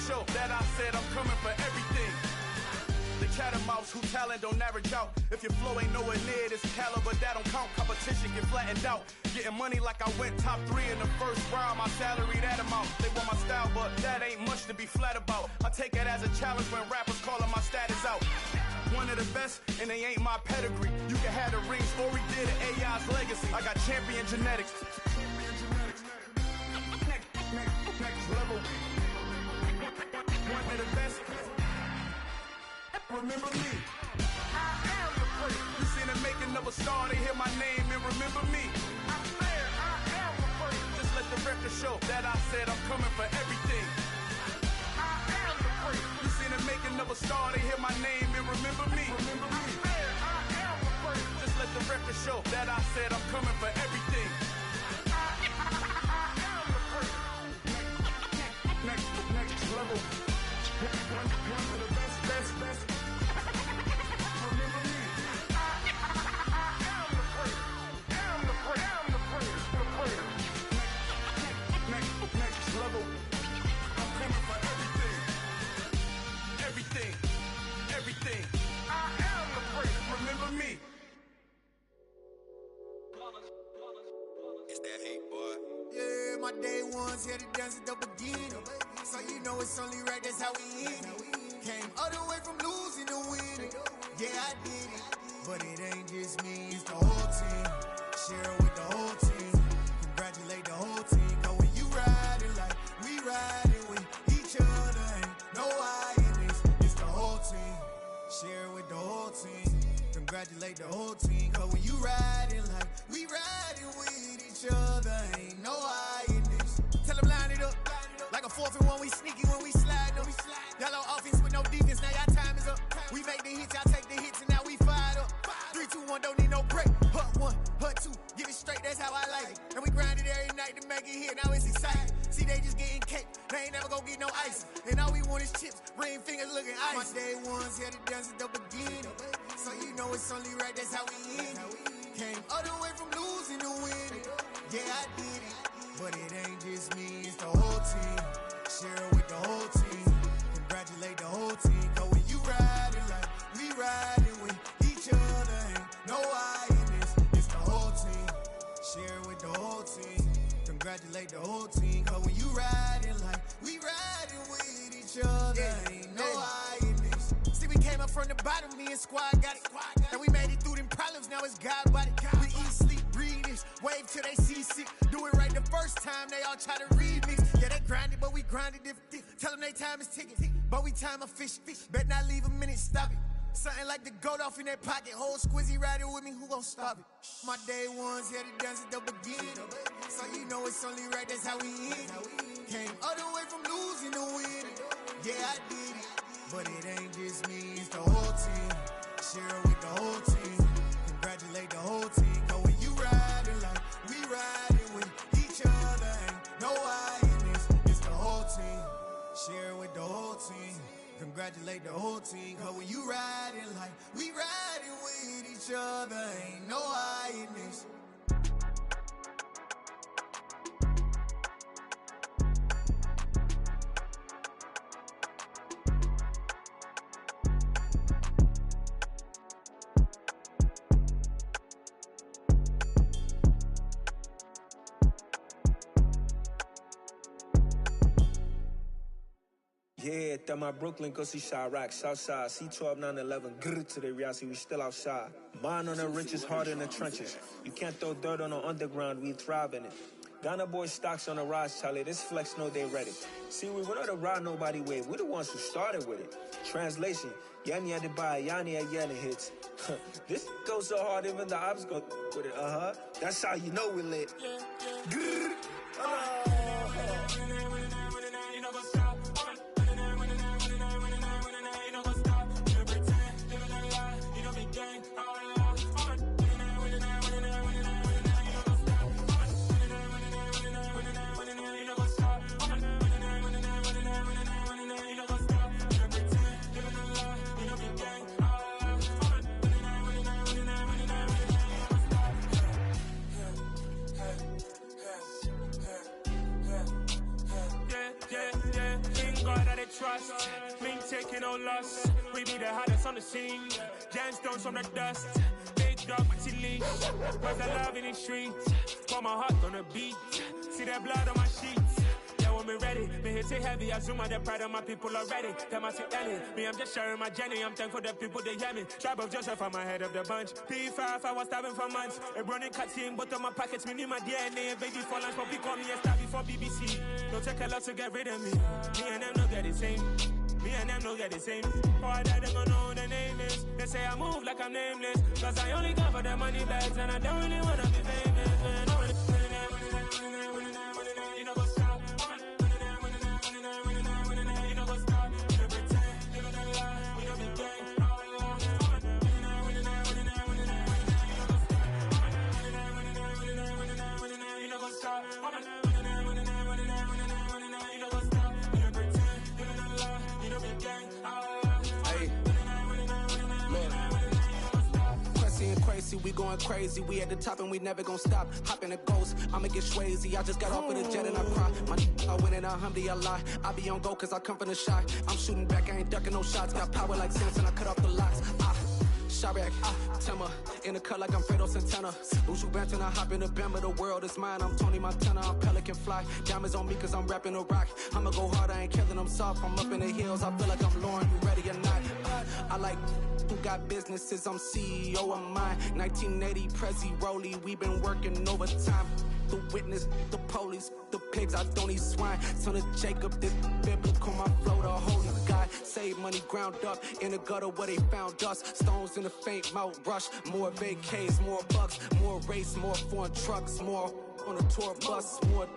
show that I said I'm coming for everything. The catamounts who talent don't average out. If your flow ain't nowhere near this caliber, that don't count. Competition get flattened out. Getting money like I went top 3 in the first round. My salary that amount. They want my style, but that ain't much to be flat about. I take it as a challenge when rappers calling my status out. One of the best, and they ain't my pedigree. You can have the rings, or we did an AI's legacy. I got champion genetics. Next level. One of the best. Remember me. I am the first. You seen the making of a star, they hear my name and remember me. I swear I am the first. Just let the record show that I said I'm coming for everything. I am the first. You seen the making of a star, they hear my name and remember me. I swear I am the first. Just let the record show that I said I'm coming for everything. I am the first. Next level. One of the best. Remember me. I am the first. Next level. I'm coming for everything. I am the first. Remember me. It's that hate, boy. Yeah, my day ones here to dance at the beginning. So you know it's only right, that's how we end it. Came all the way from losing to winning. Yeah, I did it. But it ain't just me, it's the whole team. Share it with the whole team. Congratulate the whole team. Cause when you riding like we riding with each other, ain't no I in this. It's the whole team. Share it with the whole team. Congratulate the whole team. Cause when you riding like we riding with each other, ain't no I in this. Tell them line it up. Like a 4th and 1, we sneaky when we slide them. Y'all on offense with no defense, now y'all time is up. We make the hits, y'all take the hits, and now we fired up. 3, 2, 1, don't need no break. Hut 1, hut 2, get it straight, that's how I like it. And we grind it every night to make it here, now it's exciting. See, they just getting cake, they ain't never gonna get no ice. And all we want is chips, ring fingers looking ice. My day ones here to dance at the beginning. So you know it's only right, that's how we end it. Came all the way from losing to winning. Yeah, I did it. But it ain't just me, it's the whole team. Share it with the whole team. Congratulate the whole team. Cause when you riding like we riding with each other, ain't no I in this. It's the whole team. Share it with the whole team. Congratulate the whole team. Cause when you riding like we riding with each other, ain't no I in this. See, we came up from the bottom, me and squad got it. And we made it through them problems, now it's God body. We eat, sleep, breathe this, wave till they see sick. Do it right the first time, they all try to remix. Yeah, they grinded, but we grinded different. Tell them they time is ticking, but we time a fish. Bet not leave a minute, stop it. Something like the goat off in that pocket. Whole squizzy riding with me, who gon' stop it? My day ones here to dance at the beginning. So you know it's only right, that's how we end it. Came all the way from losing to winning. Yeah, I did it. But it ain't just me, it's the whole team. Share it with the whole team. Congratulate the whole team. Cause when you riding like we riding with each other, ain't no I in this. It's the whole team. Share it with the whole team. Congratulate the whole team. Cause when you riding like we riding with each other, ain't no I in this. Yeah, that my Brooklyn, go see Chirac, Southside, C12, 911, grrr to the reality, we still outside. Mine on the riches, hard in the trenches. You can't throw dirt on the underground, we thrive in it. Ghana boys stocks on the rise, Charlie, this flex know they ready. See, we were not the ride nobody with, we're the ones who started with it. Translation, Yanni had to buy, Yanni had Yanni hits. This goes so hard, even the ops go with it, That's how you know we lit. Grrr. trust. Mean taking no loss. We be the hottest on the scene. Gemstones from the dust. Big dog, but she leash. Where's the love in the streets? Pour my heart on the beat. See that blood on my sheets. When me ready, me hit it heavy. I zoom out the pride of my people already. Them I see Ellie. Me, I'm just sharing my journey. I'm thankful the people they hear me. Tribe of Joseph, I'm ahead of the bunch. P5, I was starving for months. A running cutscene, but on my pockets, me knew my DNA. Baby for lunch, but we call me a star before BBC. Don't take a lot to get rid of me. Me and them no get the same. Me and them no get the same. For I die, they gon' know who the name is. They say I move like I'm nameless. Cause I only got for the money bags. And I don't really wanna be famous, man. We going crazy, we at the top and we never gon' stop. Hop in a ghost, I'ma get swayzy. I just got off with a jet and I cry. I win in a Humvee, I lie. I be on go cause I come from the shot. I'm shooting back, I ain't ducking no shots. Got power like Samson, I cut off the locks. Sharek, Timmer, in the cut like I'm Fredo Santana. Usual Banton, I hop in the Bama, the world is mine. I'm Tony Montana, I'm Pelican Fly. Diamonds on me cause I'm rapping a rock. I'ma go hard, I ain't killing them soft. I'm up in the hills, I feel like I'm Lauren, you ready or not? I like who got businesses, I'm CEO of mine. 1980, Prezi Rolly, we been working overtime. The witness, the police, the pigs, I don't eat swine. Son of Jacob, this biblical, my flow, the holy God. Save money ground up in the gutter where they found us. Stones in the faint mouth rush. More vacays, more bucks, more race, more foreign trucks, more on a tour bus, more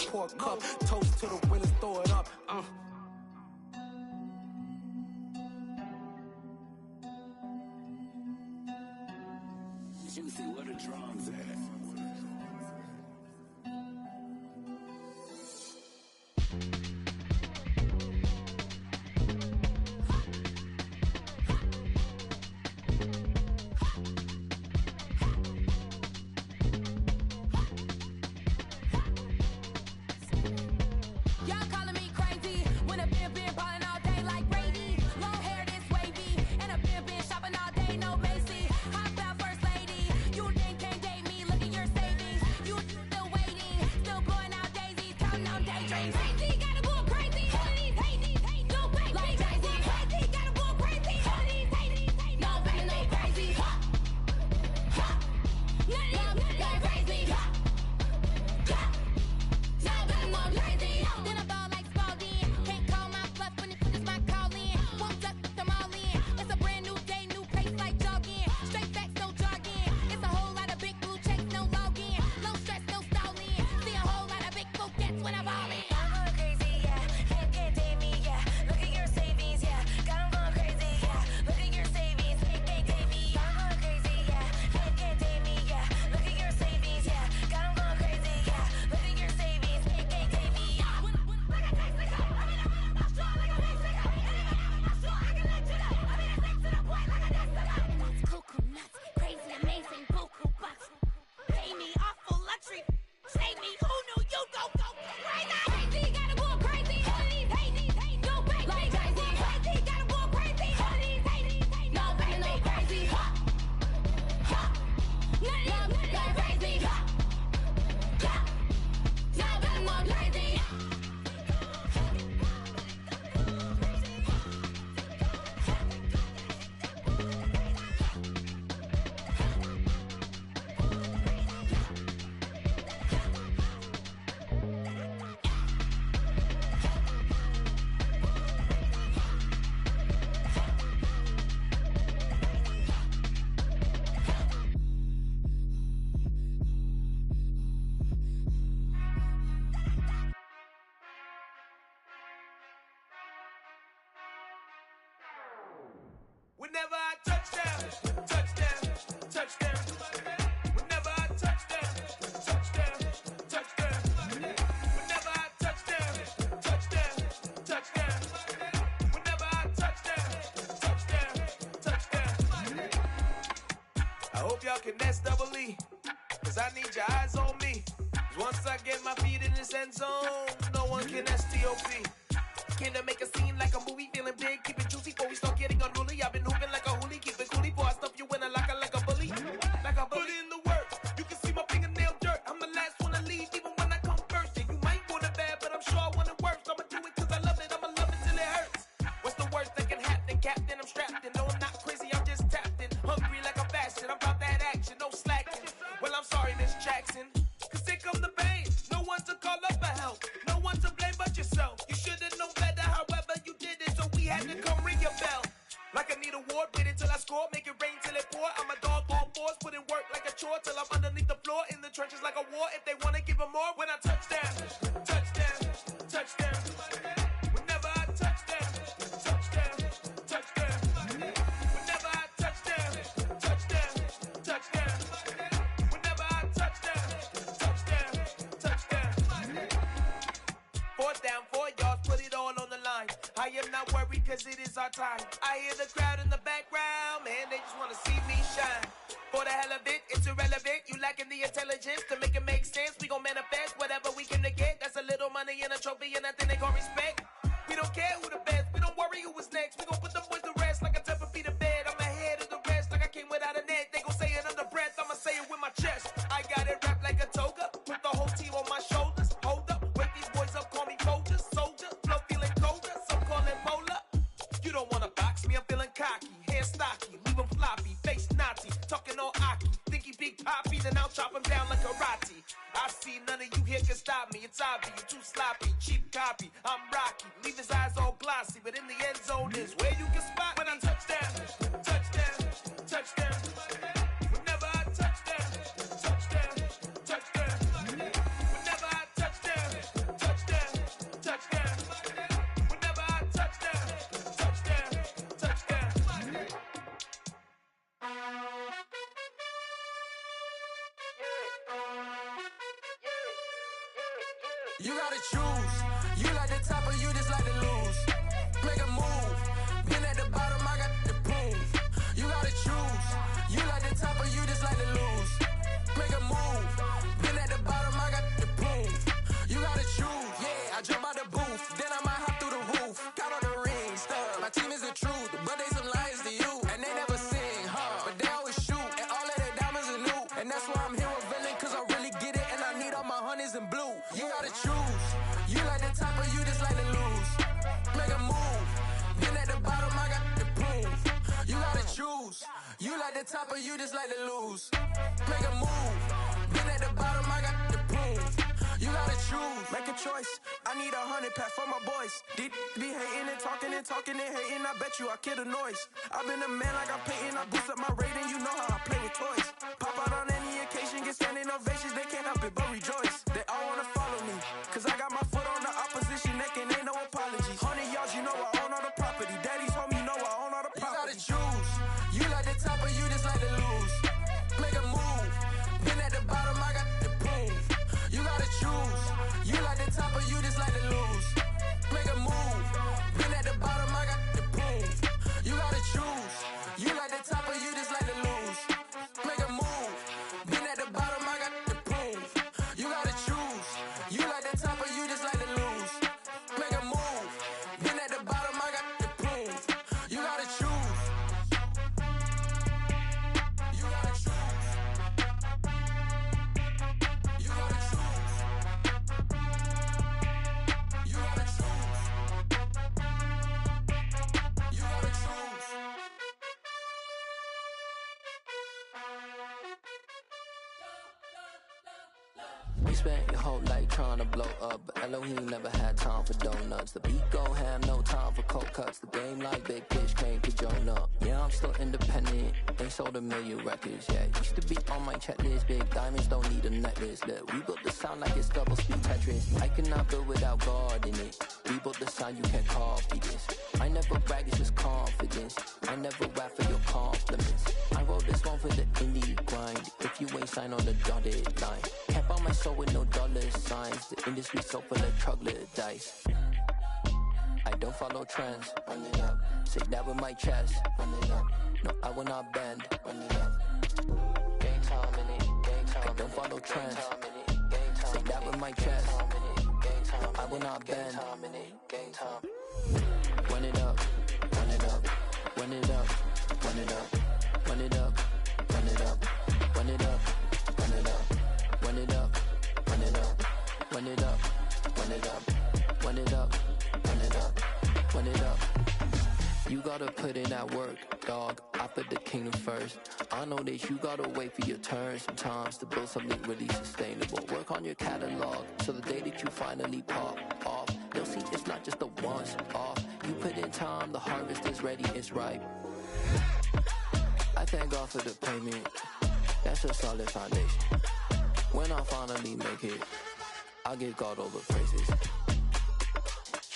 pour cup. Toast to the winners, throw it up. Juicy, where the drums at? Whenever I touch down, touch down, touch down. Whenever I touch down, touch down, touch down. Whenever I touch down, touch down, touch down. Whenever I touch down, touch down, touch down. I hope y'all can nest double E, cause I need your eyes on me. Once I get my feet in this end zone, no one can STOP. came to make a scene like a movie, feeling big, keep it juicy before we start getting unruly. I've been hooping like a hoolie, keep it coolie before I stuff you in a locker like a bully. Like a bully. Put in the work, you can see my fingernail dirt. I'm the last one to leave, even when I come first. Yeah, you might want it bad, but I'm sure I want it worse. I'ma do it cause I love it, I'ma love it till it hurts. What's the worst that can happen, Captain? I'm strapped in, no I'm not crazy, I'm just tapped in. Hungry like I'm fasting, I'm about that action, no slacking. Well, I'm sorry, Miss Jackson, cause here come the pain. No one to call up for help, no one to blame but yourself. You should've known better, however you did it, so we had to come ring your bell. Like I need a war, bid it till I score, make it rain till it pour. I'm a dog on force, put in work like a chore till I'm underneath the floor, in the trenches like a war. If they wanna give them more, when I touch down, touchdown, touchdown. Whenever I touch down, touchdown, touchdown. Whenever I touch down, touchdown, touchdown. Whenever I touch down, touchdown, touchdown. 4th down, 4 yards, put it all on the line. I am not worried cause it is our time. I hear the crowd in the background, man, they just wanna see me shine. For the hell of it, it's irrelevant. You lacking the intelligence to make it make sense. We gon' manifest whatever we came to get. That's a little money and a trophy and nothing they call respect. We don't care who the best, we don't worry who was next. We gon' put the boys to rest like a temper feet of bed. I'm ahead of the rest like I came without a net. They gon' say it under breath, I'ma say it with my chest. I got it wrapped like a toga, put the whole team on my shoulders. Hold up, wake these boys up, call me Folger, soldier. Flow feeling colder, some call it polar. You don't wanna box me, I'm feeling cocky. Hair stocky, leave him floppy, face naughty. Talking all aki, think he big poppy, then I'll chop him down like karate. I see none of you here can stop me. It's obvious, you too sloppy, cheap copy. I'm Rocky, leave his eyes all glossy, but in the end zone is where you can spot when I touch down, touchdown, touchdown. Whenever I touch down, touchdown, touchdown. Whenever I touch down, touchdown, touchdown. Whenever I touch down, touchdown, touchdown. You gotta choose. You like the top or you just like to lose. Make a move. Been at the bottom, I got the proof. You gotta choose. You like the top or you just like to lose. Make a move. Been at the bottom, I got the proof. You gotta choose. Yeah, I jump out the booth, then I might hop through the roof. Count on the rings, stuff. My team is the truth, but they some liars to you, and they never sing, but they always shoot, and all of their diamonds are new, and that's why I'm here with villain, cause I really get it, and I need all my honeys in blue. You gotta choose. You like the top or you just like to lose. Make a move. Been at the bottom, I got the proof. You gotta choose. You like the top or you just like to lose. Make a move. Been at the bottom, I got the proof. You gotta choose. Make a choice. I need 100 pack for my boys. Deep be hating and talking and hating. I bet you I kill the noise. I've been a man like I'm painting. I boost up my rating. You know how I play with toys. Pop out on any occasion, get standing ovations. They can't help it but rejoice. They all wanna follow me, cause I got my foot on the opposition neck and ain't no apologies. 100 yards, you know I own all the property. Daddy's home, you know I own all the property. You gotta choose. You like the top or you just like to lose. Make a move. Been at the bottom, I got the proof. You gotta choose. You like the top or you just like to lose. Make a move. Been at the bottom, I got the proof. You gotta choose. You like the top or you just like to lose. Make a move. Been at the bottom, I got the proof. You gotta choose. You like the top or you just like to lose. Make a move. Been at the bottom, I got the proof. You gotta choose. You gotta choose. You gotta choose. You gotta choose. You gotta choose. We spent your whole life trying to blow up, but Elohim never had time for donuts. The beat gon' have no time for cold cuts. The game like Big Fish came to Jonah. Yeah, I'm still independent, ain't sold a million records. Yeah, used to be on my checklist. Big diamonds don't need a necklace. Look, we built the sound like it's double speed Tetris. I cannot build without God in it. We built the sound, you can't copy this. I never brag, it's just confidence. I never rap for your compliments. I wrote this one for the indie grind. If you ain't signed on the dotted line, can't buy my soul with no dollar signs. The industry so full of troglodytes. I don't follow trends. Run it up. Say that with my chest. Run it up. No, I will not bend. Run it up. Game time in it. Game time. I don't follow trends. Say that with my chest. No, I will not bend. Game time. run it up, run it up, run it up, run it up, run it up, run it up, run it up, run it up, run it up, run it up, run it up, run it up, run it up, run it up, run it up. You gotta put in that work, dog. I put the kingdom first. I know that you gotta wait for your turn sometimes to build something really sustainable. Work on your catalog so the day that you finally pop off, they'll see it's not just a once off. You put in time, the harvest is ready, it's ripe. I thank God for the payment. That's a solid foundation. When I finally make it, I give God all the praises.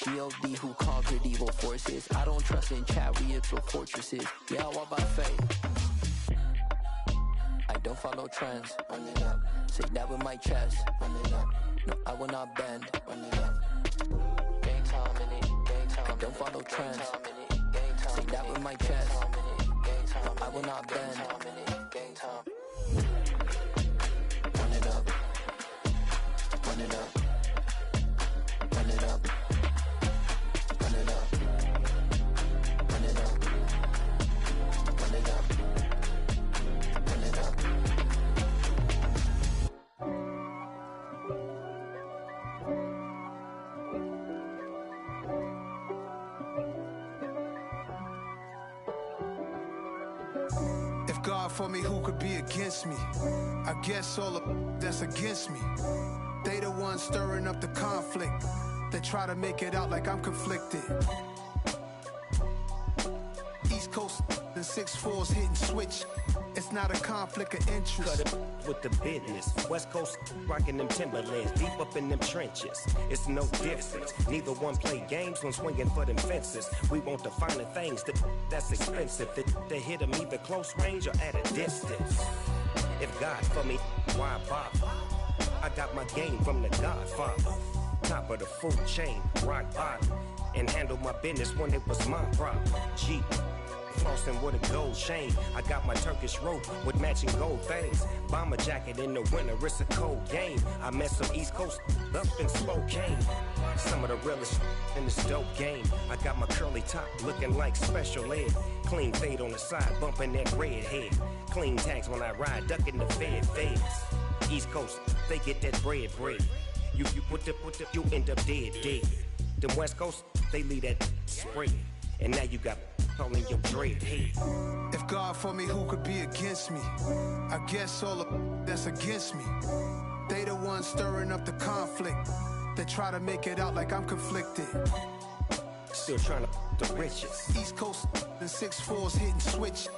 G.O.D. who conquered evil forces. I don't trust in chariots or fortresses. Yeah, I walk by faith. I don't follow trends. Run it up. Say that with my chest. Run it up. No, I will not bend. Run it up. Gang time in it. Gang time. I don't follow trends. Say that with my chest. No, I will not bend. Gang time. Run it up. Run it up. Run it up. Run it up. Run it up. Run it up. Run it up. If God for me, who could be against me? I guess all of that's against me. They the ones stirring up the conflict. They try to make it out like I'm conflicted. East Coast and 6'4's hitting switch. It's not a conflict of interest. Cut it with the business. West Coast rocking them Timberlands, deep up in them trenches. It's no difference. Neither one play games when swinging for them fences. We want the finer things that's expensive. They hit them either close range or at a distance. If God for me, why bother? I got my game from the Godfather. Top of the food chain, rock bottom. And handle my business when it was my problem. Jeep. Flossing with a gold chain. I got my Turkish rope with matching gold things. Bomber jacket in the winter, it's a cold game. I met some East Coast up in Spokane. Some of the realest in this dope game. I got my curly top looking like special ed. Clean fade on the side, bumping that red head. Clean tags when I ride, ducking the feds. East Coast, they get that bread. You put the, you end up dead. Them West Coast, they leave that spread. And now you got all in your dread head. If God for me, who could be against me? I guess all of that's against me. They the ones stirring up the conflict. They try to make it out like I'm conflicted. Still trying to the riches. East Coast and 6'4's hitting switch.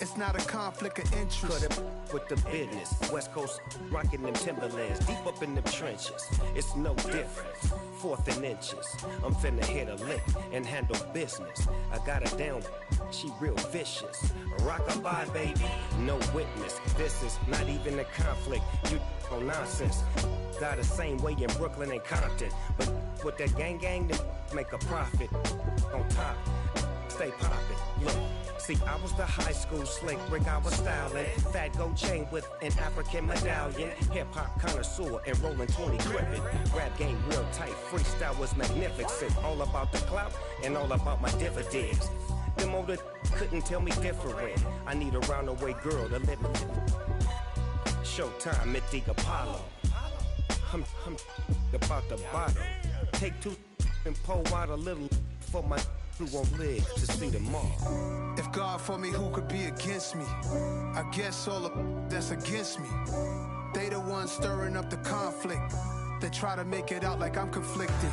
It's not a conflict of interest. Cut it with the business. West Coast rocking them Timberlands, deep up in them trenches. It's no difference. 4th and inches. I'm finna hit a lick and handle business. I got her down, she real vicious. Rockabye, baby, no witness. This is not even a conflict. You on nonsense. Got the same way in Brooklyn and Compton. But with that gang, they make a profit. On top, stay poppin'. Look. See, I was the high school slick Rick, I was styling. Fat gold chain with an African medallion. Hip-hop connoisseur and rolling 20 gripping. Rap game real tight, freestyle was magnificent. All about the clout and all about my dividends. Them older couldn't tell me different. I need a roundaway girl to live in. Showtime at the Apollo. I'm about the bottom. Take 2 and pour out a little for my who won't live to see tomorrow. If God for me, who could be against me? I guess all of that's against me. They the ones stirring up the conflict. They try to make it out like I'm conflicted.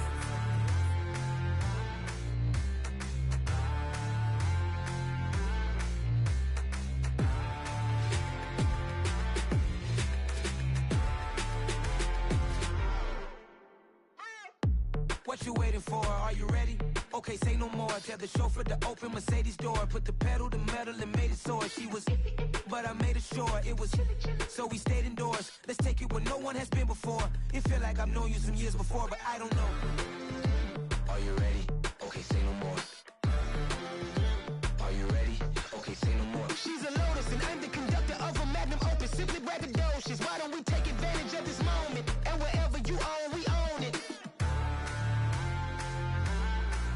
What you waiting for? Are you ready? Okay, say no more. Tell the chauffeur to open Mercedes door. Put the pedal to metal and made it soar. She was, but I made it sure it was. So we stayed indoors. Let's take it where no one has been before. It feel like I've known you some years before, but I don't know. Are you ready? Okay, say no more. Are you ready? Okay, say no more. She's a Lotus and I'm the conductor of a Magnum Opus. Simply braggadocious. Why don't we take advantage of this moment? And wherever you own, we own it.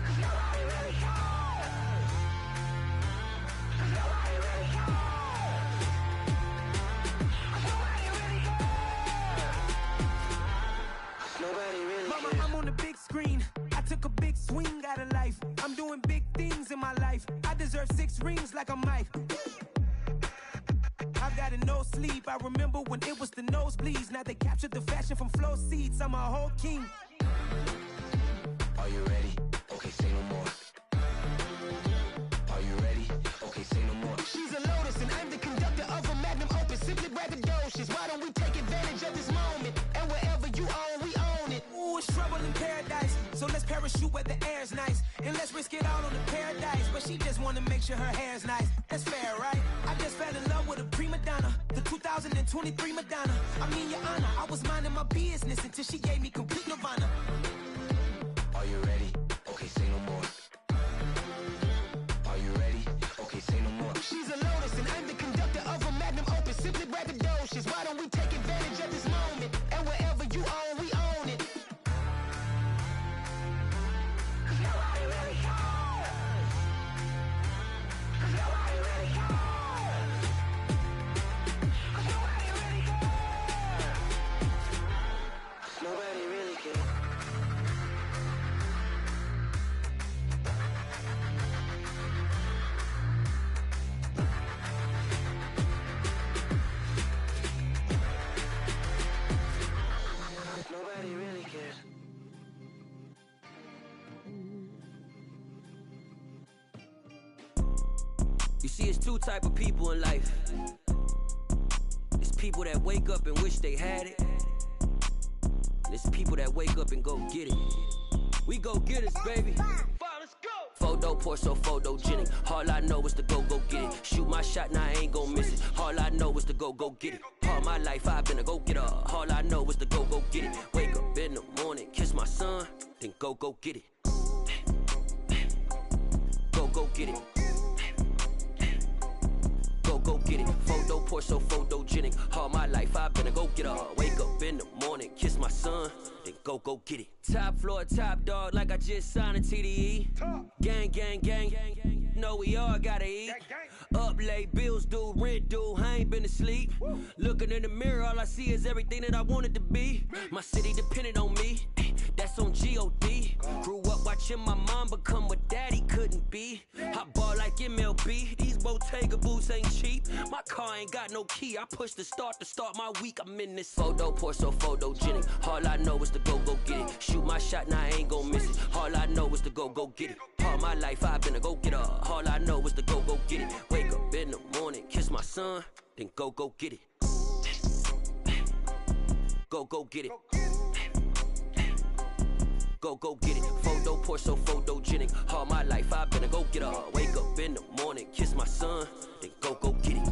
'Cause nobody really cares. rings like a Mike. I've got no sleep. I remember when it was the nosebleeds. Now they captured the fashion from flow seats. I'm a whole king. Are you ready? Okay, say no more. Are you ready? Okay, say no more. She's a lotus and I'm the conductor of a magnum opus. Simply braggadocious. Why don't we take advantage of this moment? And wherever you own, we own it. Ooh, it's trouble in paradise. So let's parachute where the air's nice. And let's risk it all on the paradise. But she just wanna make sure her hair's nice. That's fair, right? I just fell in love with a prima donna. The 2023 Madonna. I mean, your honor, I was minding my business until she gave me complete nirvana. Are you ready? Okay, say no more. Are you ready? Okay, say no more. She's a lotus and I'm the conductor of a magnum opus. Simply braggadocious. Why don't we take advantage of this moment? And wherever you own, we own it. Nobody really cares. Nobody really cares. Nobody really cares. Nobody really cares. Nobody really cares. You see, it's two type of people in life. It's people that wake up and wish they had it. And it's people that wake up and go get it. We go get it, baby. Photo poor, so photogenic. All I know is to go get it. Shoot my shot, now I ain't gon' miss it. All I know is to go get it. All my life I've been a go-getter. All I know is to go get it. Wake up in the morning, kiss my son, then go get it. Go get it. Go get it. Photo poor, so photogenic. All my life I've been a go-getter. Wake up in the morning, kiss my son, then go get it. Top floor, top dog, like I just signed a TDE. Gang, gang, gang. Know we all gotta eat. Up late, bills due, rent due, I ain't been asleep. Looking in the mirror, all I see is everything that I wanted to be. My city depended on me, that's on G.O.D. Grew up watching my mom become what daddy couldn't be. I ball like MLB, these Bottega boots ain't cheap. My car ain't got no key, I push the start to start my week. I'm in this photo poor, so photogenic. All I know is to go get it. Shoot my shot, now I ain't gon' miss it. All I know is to go get it. All my life I've been a go-getter. All I know is to go get it. Wake up in the morning, kiss my son, then go get it. Go get it. Go get it. Photo poor, so photogenic. All my life I've been a go-getter. Wake up in the morning, kiss my son, then go get it.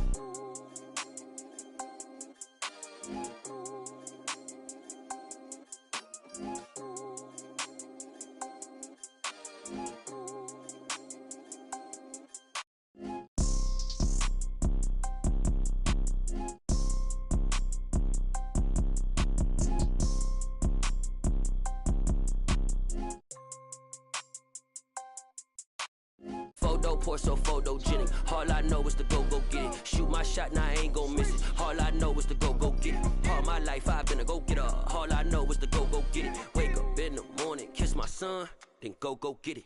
Photo poor, so photogenic. All I know is to go get it. Shoot my shot, now I ain't gon' miss it. All I know is to go get it. All my life I've been a go-getter. All I know is to go get it. Wake up in the morning, kiss my son, then go get it.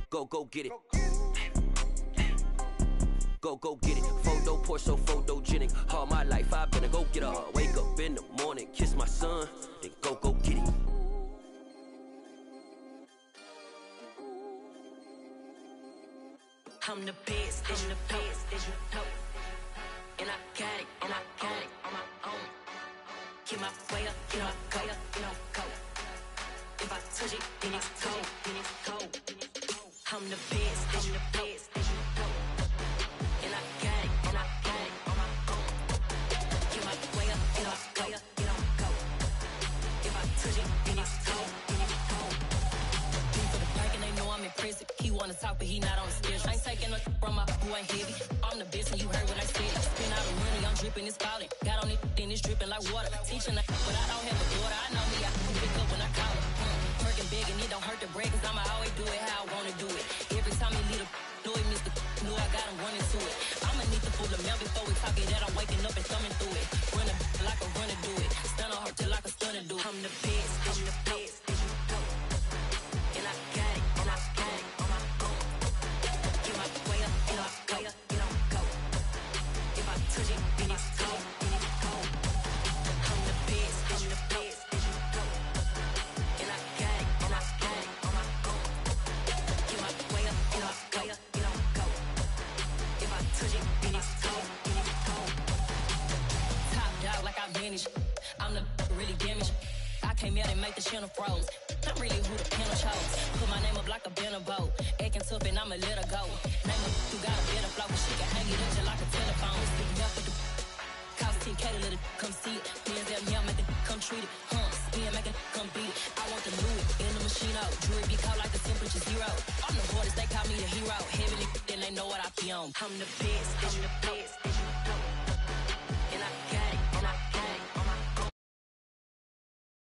Go get it. Go get it. Photo poor, so photogenic. All my life I've been a go-getter. Wake up in the morning, kiss my son, then go get it. I'm the best, I'm the best, as you know. And I got it, on my own. Get my way up, get my go, go. If I touch it, then it's cold, I'm the best, as you know. And I got it, on my own. Get my way up, get my go. If I touch it, then it's cold, For the bike and they know I'm in prison. He wanna talk, but he not on the schedule. I ain't taking no from my boo, ain't heavy. I'm the best and you heard what I said. Spend all the money, I'm dripping, it's falling. Got on it, then it's dripping like water. Teaching but I don't have a daughter. I know me, I can pick up when I call her. Working big and it don't hurt the break, cause I'ma always do it how I wanna do it. Every time he lead a do it, Mr. Knew I got him running to it. I'ma need to pull the mail before we talk it that I'm waking up and thumbing through it. Run like a runner do it. Stun on her till like a stunner do it. I'm the best, I'm the best, as you know. And I got it, on my own. damage. I'm the really damaged. I came out and make the channel froze. I'm really who the panel chose. Put my name up like a banner boat. Acting tough and I'ma let her go. Name her who got a better flow, but she can hang it up just like a telephone. Sticking up with the cost 10K to let it come see it. Me and them here make it come treat it. Spin make it come beat it. I want the Louis in the machine out. Jewelry be caught like the temperature 0. I'm the hardest, they call me the hero. Heavenly, then they know what I be on. I'm the best, I'm the best.